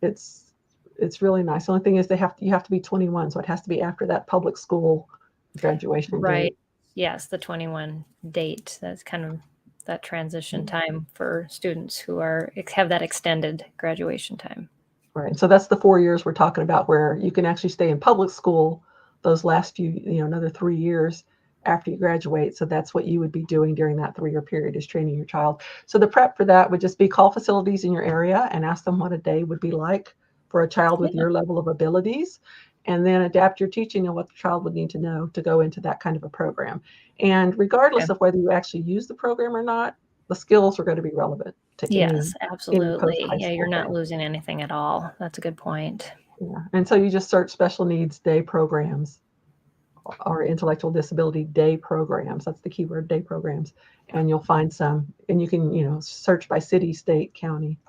it's it's really nice. The only thing is you have to be 21, so it has to be after that public school graduation Right. date. Yes. The 21 date. That's kind of that transition Mm, time for students who have that extended graduation time. right. So that's the 4 years we're talking about, where you can actually stay in public school those last few, another 3 years after you graduate. So that's what you would be doing during that 3-year period, is training your child. So the prep for that would just be call facilities in your area and ask them what a day would be like for a child with Yeah. your level of abilities, and then adapt your teaching and what the child would need to know to go into that kind of a program. And Okay. regardless of whether you actually use the program or not, the skills are going to be relevant to Yes, any post absolutely. high Yeah, you're school not thing. losing anything at all. That's a good point. Yeah. And so you just search special needs day programs or intellectual disability day programs. That's the keyword, day programs. And you'll find some, and you can, search by city, state, county,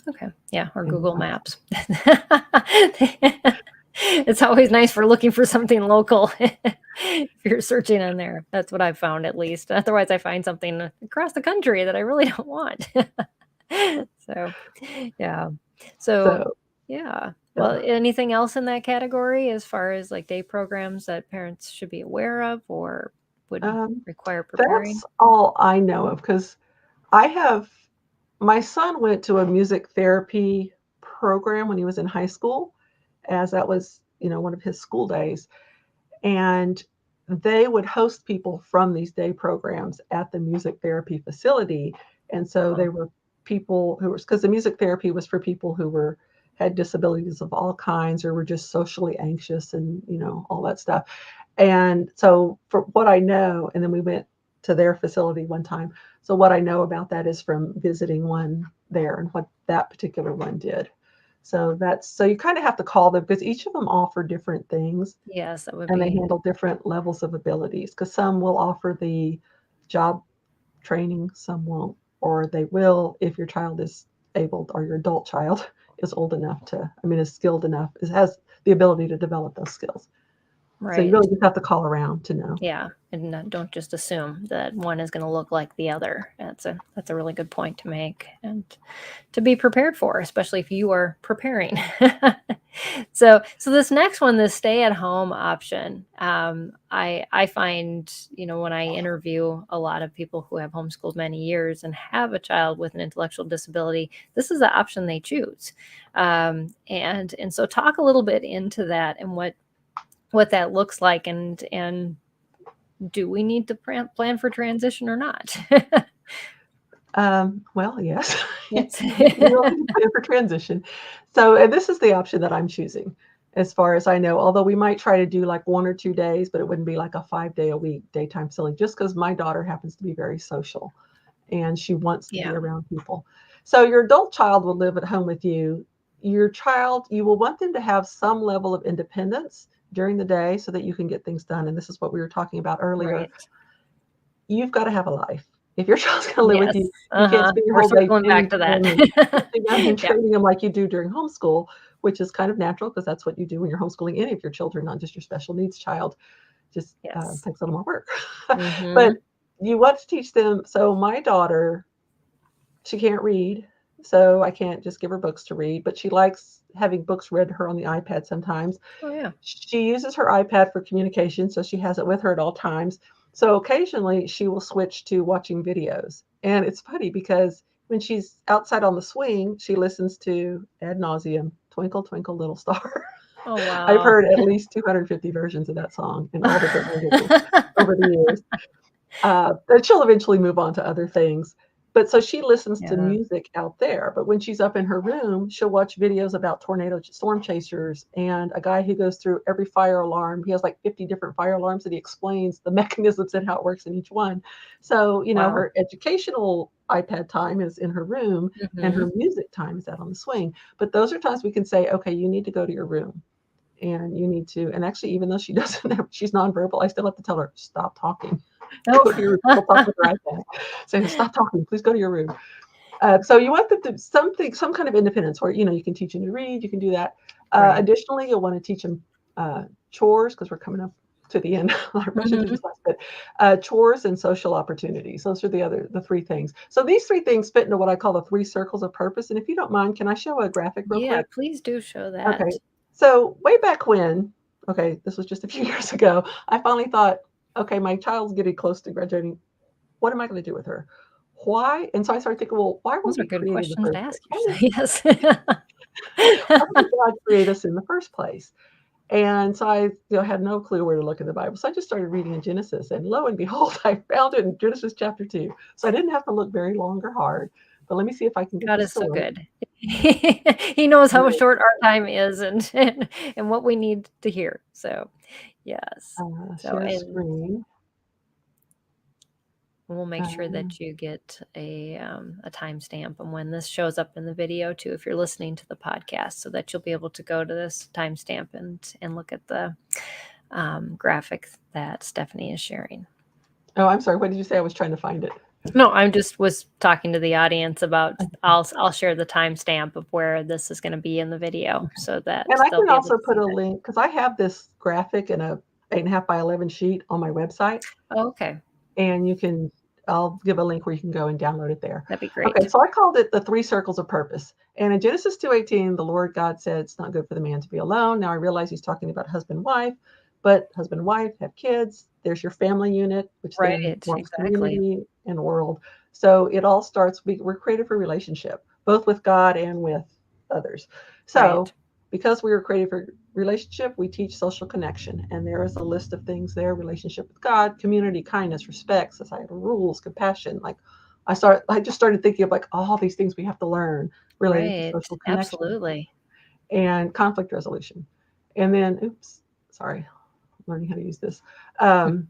Okay. Yeah, or and you'll Google find some. Maps. It's always nice for looking for something local if you're searching on there. That's what I've found at least. Otherwise, I find something across the country that I really don't want. So, yeah. So, So, yeah. Well, yeah. anything else in that category as far as like day programs that parents should be aware of or would Um, require preparing? that's all I know of, because I have my son went to a music therapy program when he was in high school, as that was, one of his school days. And they would host people from these day programs at the music therapy facility. And so Oh, they were people who were, because the music therapy was for people who had disabilities of all kinds, or were just socially anxious, and all that stuff. And so for what I know, and then we went to their facility one time. So what I know about that is from visiting one there and what that particular one did. So you kind of have to call them, because each of them offer different things, yes, that would and they be handle different levels of abilities, because some will offer the job training, some won't, or they will if your child is able, or your adult child is old enough is skilled enough, has the ability to develop those skills. So you right. really just have to call around to know. Yeah, and don't just assume that one is going to look like the other. That's a really good point to make and to be prepared for, especially if you are preparing. So this next one, the stay at home option, I find when I interview a lot of people who have homeschooled many years and have a child with an intellectual disability, this is the option they choose. And so talk a little bit into that and what that looks like and do we need to plan for transition or not? Well, yes, Yes. you will need to plan for transition. So, and this is the option that I'm choosing, as far as I know. Although we might try to do like 1 or 2 days, but it wouldn't be like a 5-day-a-week daytime facility, just because my daughter happens to be very social and she wants to be Yeah. around people. So your adult child will live at home with you. Your child, you will want them to have some level of independence during the day so that you can get things done. And this is what we were talking about earlier. Right. You've got to have a life. If your child's going to live with Yes. you can't spend your We're whole day circling back to that. sitting down and Yeah. training them like you do during homeschool, which is kind of natural because that's what you do when you're homeschooling any of your children, not just your special needs child. Just Yes. takes a little more work. Mhm. But you want to teach them. So my daughter, she can't read, so I can't just give her books to read, but she likes having books read to her on the iPad sometimes. Oh, yeah. She uses her iPad for communication, so she has it with her at all times. So occasionally she will switch to watching videos. And it's funny because when she's outside on the swing, she listens to ad nauseum, Twinkle, Twinkle, Little Star. Oh, I've wow. heard at least 250 versions of that song in all different languages over the years. But she'll eventually move on to other things. But so she listens to Yeah. music out there. But when she's up in her room, she'll watch videos about tornado storm chasers and a guy who goes through every fire alarm. He has like 50 different fire alarms and he explains the mechanisms and how it works in each one. So, Wow. her educational iPad time is in her room and her Mhm. music time is out on the swing. But those are times we can say, okay, you need to go to your room and you need to, and actually, even though she doesn't have, she's nonverbal, I still have to tell her, stop talking. Oh. Go to your room. We'll talk with her iPad. Say, stop talking. Please go to your room. So you want them to some kind of independence where, you can teach them to read. You can do that. Right. Additionally, you'll want to teach them chores because we're coming up to the end. I rushed into Mhm. this last bit. Chores and social opportunities. Those are the three things. So these three things fit into what I call the 3 circles of purpose. And if you don't mind, can I show a graphic real Yeah, quick? please do show Okay. that. So way back when, okay, this was just a few years ago, I finally thought, okay, my child's getting close to graduating. What am I going to do with her? Why? And so I started thinking, well, why were Those are we good created in the questions to first place? ask yourself. Yes. Why did God create us in the first place? And so I had no clue where to look in the Bible. So I just started reading in Genesis, and lo and behold, I found it in Genesis chapter 2. So I didn't have to look very long or hard. But let me see if I can get God this is to so work. good. He knows how short our time is and what we need to hear. So, yes. So, Share and screen. we'll make sure that you get a timestamp and when this shows up in the video too, if you're listening to the podcast, so that you'll be able to go to this timestamp and look at the graphic that Stephanie is sharing. Oh, I'm sorry. What did you say? I was trying to find it. No, I just was talking to the audience about. I'll share the timestamp of where this is going to be in the video, so that And I they'll can be able also to put see a that. link because I have this graphic in a 8.5 by 11 sheet on my website, Oh, okay, and I'll give a link where you can go and download it there. that'd be Okay, great. so I called it the 3 circles of purpose. And in Genesis 2:18, the Lord God said, it's not good for the man to be alone. Now I realize he's talking about husband and wife, but husband and wife have kids. There's your family unit, which then Right, forms exactly. community and world. So it all starts, we're created for relationship, both with God and with others. So Right. because we were created for relationship, we teach social connection. And there is a list of things there: relationship with God, community, kindness, respect, societal rules, compassion. Like I just started thinking of like all these things we have to learn related to Right. social connection Absolutely. and conflict resolution. And then, sorry, I'm learning how to use this. Um,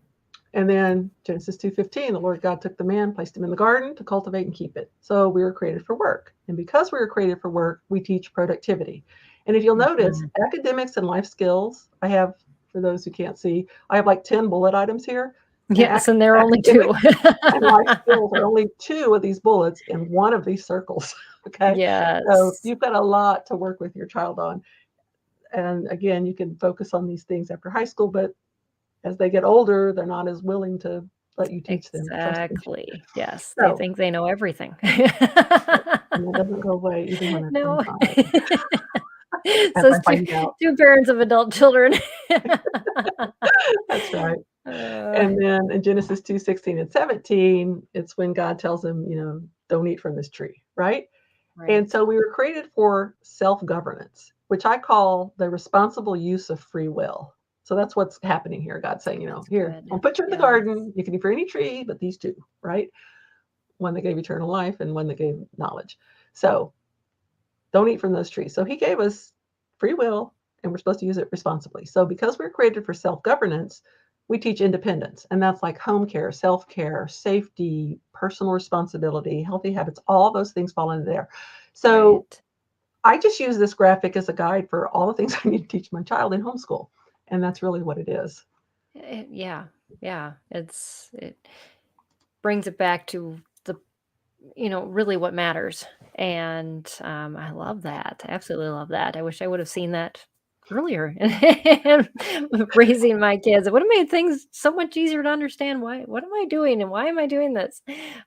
and then Genesis 2:15, the Lord God took the man, placed him in the garden to cultivate and keep it. So we were created for work. And because we were created for work, we teach productivity. And if you'll notice, Mhm. academics and life skills, I have, for those who can't see, I have like 10 bullet items here. And Yes, and there are only two. academics and life skills are only 2 of these bullets in one of these circles. Okay. So Yes. you've got a lot to work with your child on. And again, you can focus on these things after high school, but as they get older, they're not as willing to let you teach them trusting. Exactly. Yes, they So, think they know everything. and that doesn't go away even when they're No. 25, as Says I find out. two parents of adult children. That's right. Uh, And then in Genesis 2:16 and 17, it's when God tells them, don't eat from this tree, right? And right. so we were created for self-governance, which I call the responsible use of free will. So that's what's happening here. God's saying, That's here, good. I'll put you in the Yes. garden. You can eat for any tree, but these two, right? One that gave eternal life and one that gave knowledge. So don't eat from those trees. So he gave us free will and we're supposed to use it responsibly. So because we're created for self-governance, we teach independence. And that's like home care, self-care, safety, personal responsibility, healthy habits, all those things fall into there. So Right. I just use this graphic as a guide for all the things I need to teach my child in homeschool. And that's really what it is. Yeah. Yeah. It brings it back to the, really what matters. And I love that. I absolutely love that. I wish I would have seen that earlier in raising my kids. It would have made things so much easier to understand what am I doing and why am I doing this?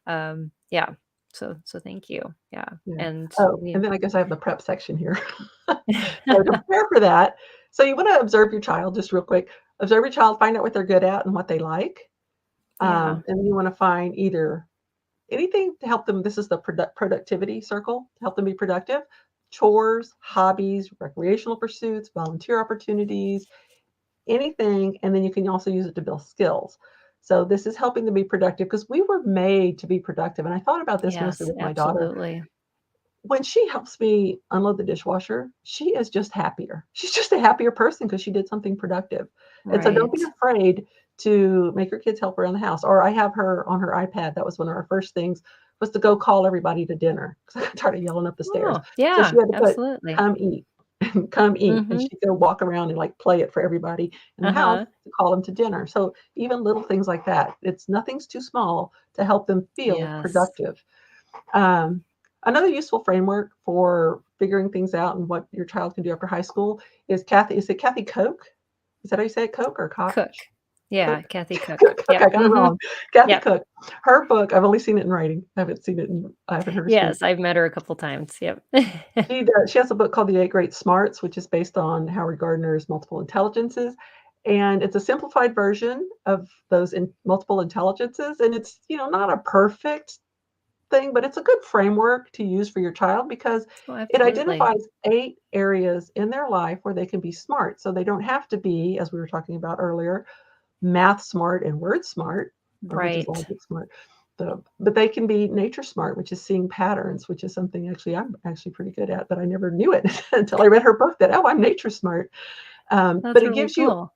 Yeah. So thank you. Yeah. Yeah. And Oh, and then I guess I have the prep section here. So to prepare for that, so you want to observe your child just real quick. Observe your child, find out what they're good at and what they like. yeah. And then you want to find either anything to help them. This is the productivity circle to help them be productive. Chores, hobbies, recreational pursuits, volunteer opportunities, anything. And then you can also use it to build skills. So this is helping them be productive because we were made to be productive. And I thought about this mostly Yes, with my daughter. absolutely. When she helps me unload the dishwasher, she is just happier. She's just a happier person because she did something productive. And so don't be Right. afraid to make your kids help around the house. Or I have her on her iPad. That was one of our first things was to go call everybody to dinner because I got tired of yelling up the stairs. Oh, So she yeah, had to put absolutely. come eat and come eat. And Mhm. she'd go walk around and like play it for everybody in the house Uh-huh. to call them to dinner. So even little things like that, nothing's too small to help them feel Yes. productive. Um, Another useful framework for figuring things out and what your child can do after high school is Kathy. Is it Kathy Koch? Is that how you say it? Koch or Koch? Cook. Yeah, Cook? Kathy Cook. Cook. Yep. I got it Mhm. wrong. Kathy Yep. Cook. Her book, I've only seen it in writing. I haven't heard her speak. Yes, I've met her a couple times. Yep. She has a book called The Eight Great Smarts, which is based on Howard Gardner's multiple intelligences. And it's a simplified version of those multiple intelligences. And it's, not a perfect thing, but it's a good framework to use for your child because Oh, it absolutely. identifies 8 areas in their life where they can be smart. So they don't have to be, as we were talking about earlier, math smart and word smart, or which is Right. logic smart. But they can be nature smart, which is seeing patterns, which is something actually I'm actually pretty good at, but I never knew it until I read her book that, oh, I'm nature smart. But That's it really gives you cool.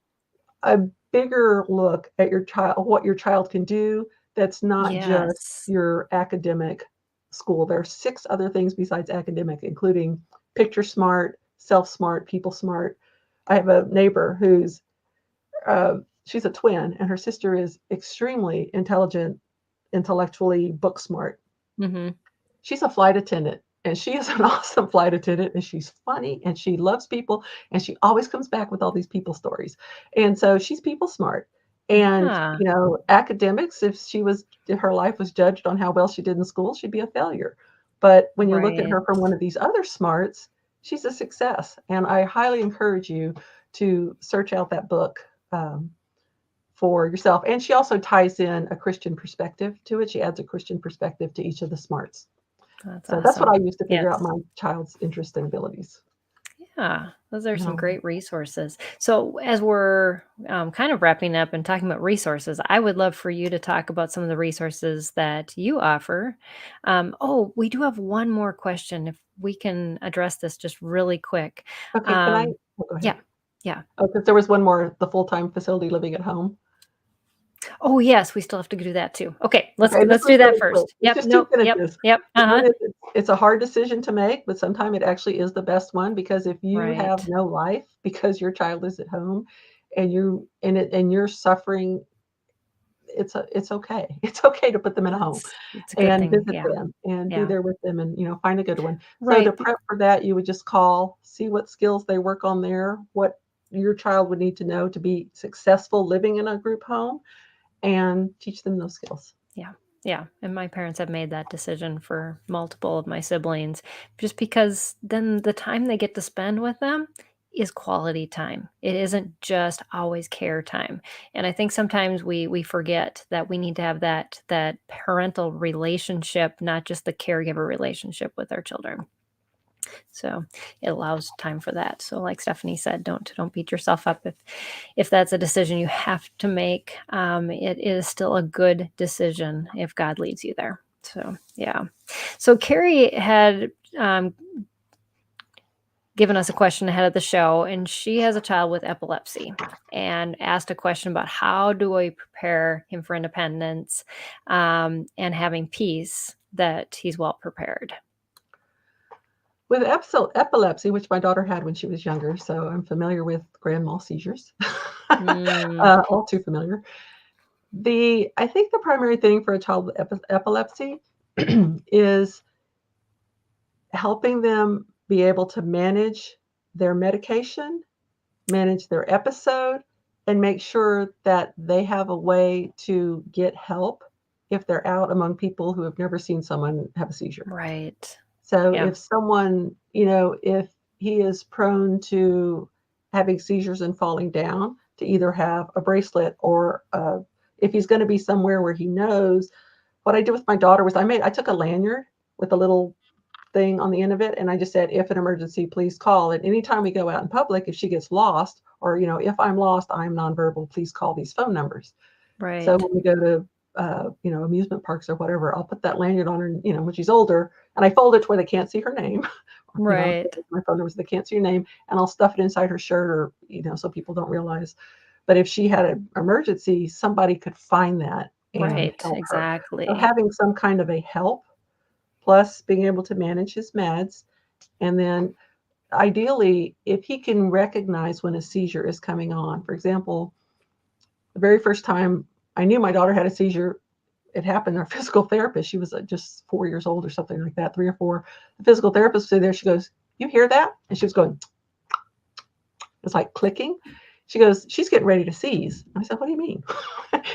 a bigger look at your child, what your child can do. That's not just Yes. your academic school. There are 6 other things besides academic, including picture smart, self smart, people smart. I have a neighbor she's a twin, and her sister is extremely intelligent, intellectually book smart. Mhm. She's a flight attendant, and she is an awesome flight attendant, and she's funny, and she loves people, and she always comes back with all these people stories. And so she's people smart. And, Yeah. academics, if her life was judged on how well she did in school, she'd be a failure. But when you look at Right. her from one of these other smarts, she's a success. And I highly encourage you to search out that book. For yourself. And she also ties in a Christian perspective to it. She adds a Christian perspective to each of the smarts. That's So that's what I awesome. use to figure out Yes. my child's interests and abilities. Yeah, those are some Um, great resources. So, as we're kind of wrapping up and talking about resources, I would love for you to talk about some of the resources that you offer. We do have one more question. If we can address this just really quick. okay, Um, go ahead. yeah, yeah. Oh, because there was one more, the full-time facility living at home. Oh, yes, we still have to do that too. Okay, Okay, this let's do one's that really quick. first. It's Yep. just 2 Nope. Yep. sentences. Yep. The Uh huh. one is it's a hard decision to make, but sometimes it actually is the best one because if you have Right. no life because your child is at home and you're suffering, it's okay. It's okay to put them in a home It's a good and thing. visit Yeah. them and be Yeah. there with them and, find a good one. So to Right. prep for that, you would just call, see what skills they work on there, what your child would need to know to be successful living in a group home, and teach them those skills. Yeah. Yeah. And my parents have made that decision for multiple of my siblings just because then the time they get to spend with them is quality time. It isn't just always care time. And I think sometimes we forget that we need to have that parental relationship, not just the caregiver relationship with our children. So it allows time for that. So like Stephanie said, don't beat yourself up if that's a decision you have to make. It is still a good decision if God leads you there. So yeah. So Carrie had given us a question ahead of the show, and she has a child with epilepsy and asked a question about how do I prepare him for independence and having peace that he's well prepared. With epilepsy, which my daughter had when she was younger, so I'm familiar with grand mal seizures, all too familiar. I think the primary thing for a child with epilepsy is helping them be able to manage their medication, manage their episode, and make sure that they have a way to get help if they're out among people who have never seen someone have a seizure. Right. So Yeah. if someone, if he is prone to having seizures and falling down, to either have a bracelet or if he's going to be somewhere where he knows. What I did with my daughter was I took a lanyard with a little thing on the end of it, and I just said, if an emergency, please call. And anytime we go out in public, if she gets lost, or if I'm lost, I'm nonverbal, please call these phone numbers. Right. So when we go to amusement parks or whatever, I'll put that lanyard on her, when she's older, and I fold it to where they can't see her name. Right. My phone number so they can't see your name, and I'll stuff it inside her shirt, or so people don't realize. But if she had an emergency, somebody could find that and Right. help her. Exactly. So having some kind of a help, plus being able to manage his meds, and then ideally, if he can recognize when a seizure is coming on. For example, the very first time I knew my daughter had a seizure, it happened. Our physical therapist, she was just 4 years old or something like that, 3 or 4. The physical therapist was there. She goes, "You hear that?" And she was going, it's like clicking. She goes, "She's getting ready to seize." I said, "What do you mean?"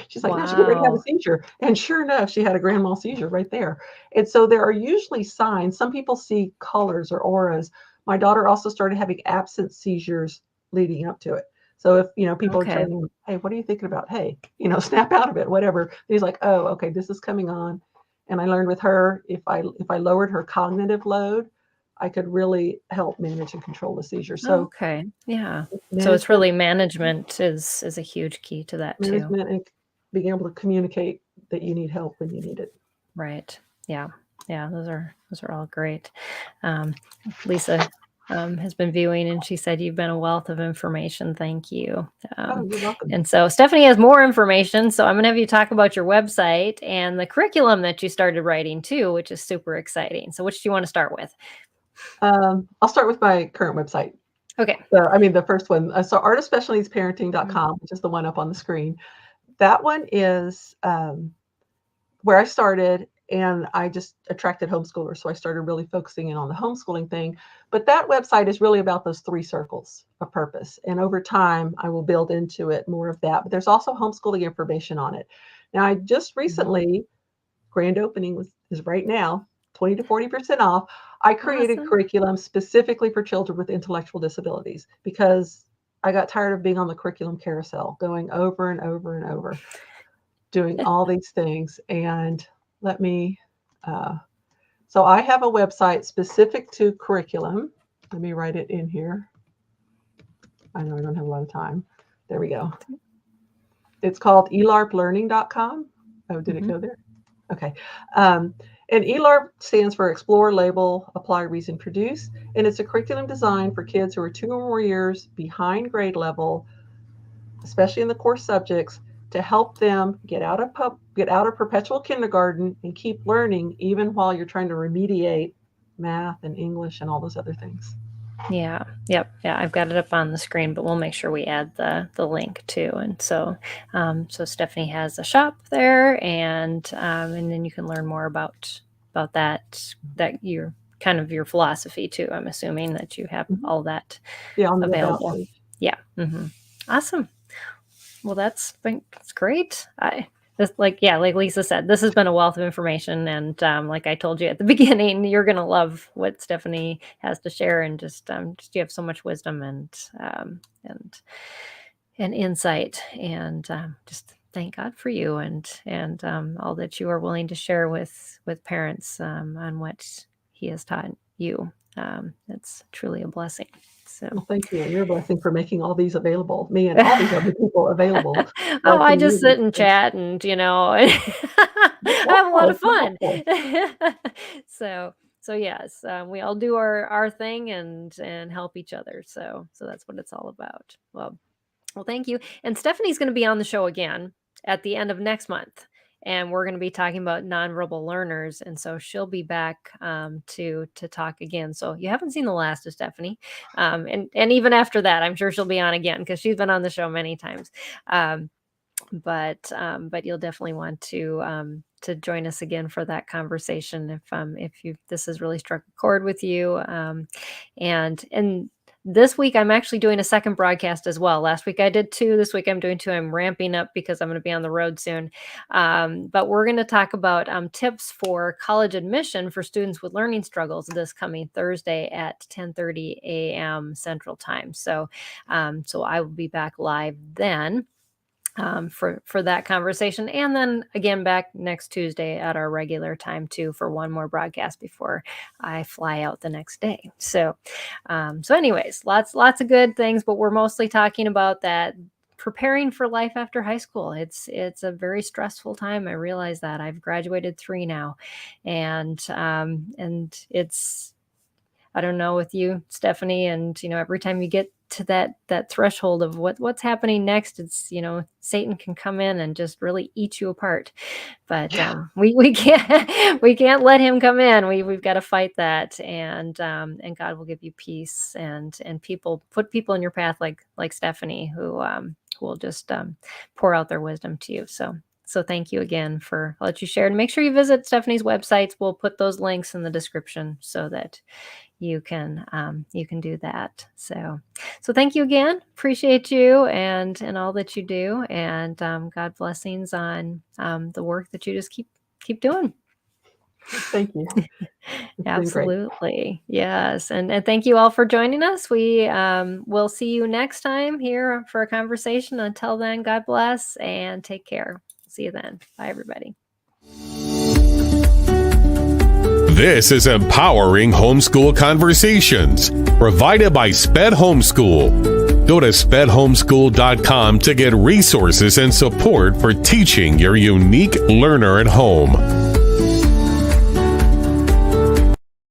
She's like, "No, she's getting ready to have a seizure." And sure enough, she had a grand mal seizure right there. And so there are usually signs. Some people see colors or auras. My daughter also started having absent seizures leading up to it. So if, people are telling him, "Hey, what are you thinking about?" "Hey, snap out of it," whatever. He's like, "Oh, okay, this is coming on." And I learned with her, if I lowered her cognitive load, I could really help manage and control the seizure. So okay. Yeah. So it's really management is a huge key to that too. Management and being able to communicate that you need help when you need it. Right. Yeah. Yeah. Those are all great. Lisa has been viewing, and she said you've been a wealth of information. Thank you. You're welcome. And so Stephanie has more information. So I'm going to have you talk about your website and the curriculum that you started writing too, which is super exciting. So which do you want to start with? I'll start with my current website. Okay. So, the first one. So artofspecialneedsparenting.com, which is the one up on the screen. That one is where I started, and I just attracted homeschoolers. So I started really focusing in on the homeschooling thing. But that website is really about those 3 circles of purpose. And over time, I will build into it more of that. But there's also homeschooling information on it. Now, I just recently, grand opening is right now, 20 to 40% off. I created curriculum specifically for children with intellectual disabilities because I got tired of being on the curriculum carousel, going over and over and over, doing all these things. And so I have a website specific to curriculum. Let me write it in here. I know I don't have a lot of time. There we go. It's called ELARPlearning.com. Oh, did it go there? Okay. And ELARP stands for Explore, Label, Apply, Reason, Produce. And it's a curriculum designed for kids who are 2 or more years behind grade level, especially in the core subjects, to help them get out of perpetual kindergarten and keep learning even while you're trying to remediate math and English and all those other things. Yeah. Yep. Yeah. I've got it up on the screen, but we'll make sure we add the link too. And so, so Stephanie has a shop there, and then you can learn more about that your kind of your philosophy too. I'm assuming that you have all that available. Yeah. Awesome. Well, that's great. Like Lisa said, this has been a wealth of information. And like I told you at the beginning, you're going to love what Stephanie has to share. And just you have so much wisdom and insight. And just thank God for you and all that you are willing to share with parents on what He has taught you. it's truly a blessing. So Well, thank you. You're a blessing for making all these available, me and all these other people available to our oh, I just community. sit and chat and, I have a lot Wonderful. of fun. Wonderful. So yes, we all do our thing and help each other. So that's what it's all about. Well, thank you. And Stephanie's going to be on the show again at the end of next month. And we're going to be talking about nonverbal learners. And so she'll be back to talk again. So you haven't seen the last of Stephanie. And even after that, I'm sure she'll be on again because she's been on the show many times. But you'll definitely want to join us again for that conversation if this has really struck a chord with you. And this week I'm actually doing a second broadcast as well. Last week I did 2. This week I'm doing 2. I'm ramping up because I'm going to be on the road soon. But we're going to talk about tips for college admission for students with learning struggles this coming Thursday at 10:30 a.m. Central Time. So I will be back live then. For that conversation, and then again back next Tuesday at our regular time too for one more broadcast before I fly out the next day. So anyways, lots of good things, but we're mostly talking about that preparing for life after high school. It's a very stressful time. I realize that. I've graduated 3 now, and it's, I don't know with you, Stephanie, and every time you get to that threshold of what's happening next, it's Satan can come in and just really eat you apart. But we can't let him come in. We've got to fight that, and God will give you peace and put people in your path like Stephanie who will just pour out their wisdom to you. So thank you again for all that you shared. And make sure you visit Stephanie's websites. We'll put those links in the description so that you can do that. So thank you again. Appreciate you and all that you do. And God blessings on the work that you just keep doing. Thank you. Absolutely. Yes. And thank you all for joining us. We will see you next time here for a conversation. Until then, God bless and take care. See you then. Bye, everybody. This is Empowering Homeschool Conversations, provided by SPED Homeschool. Go to spedhomeschool.com to get resources and support for teaching your unique learner at home.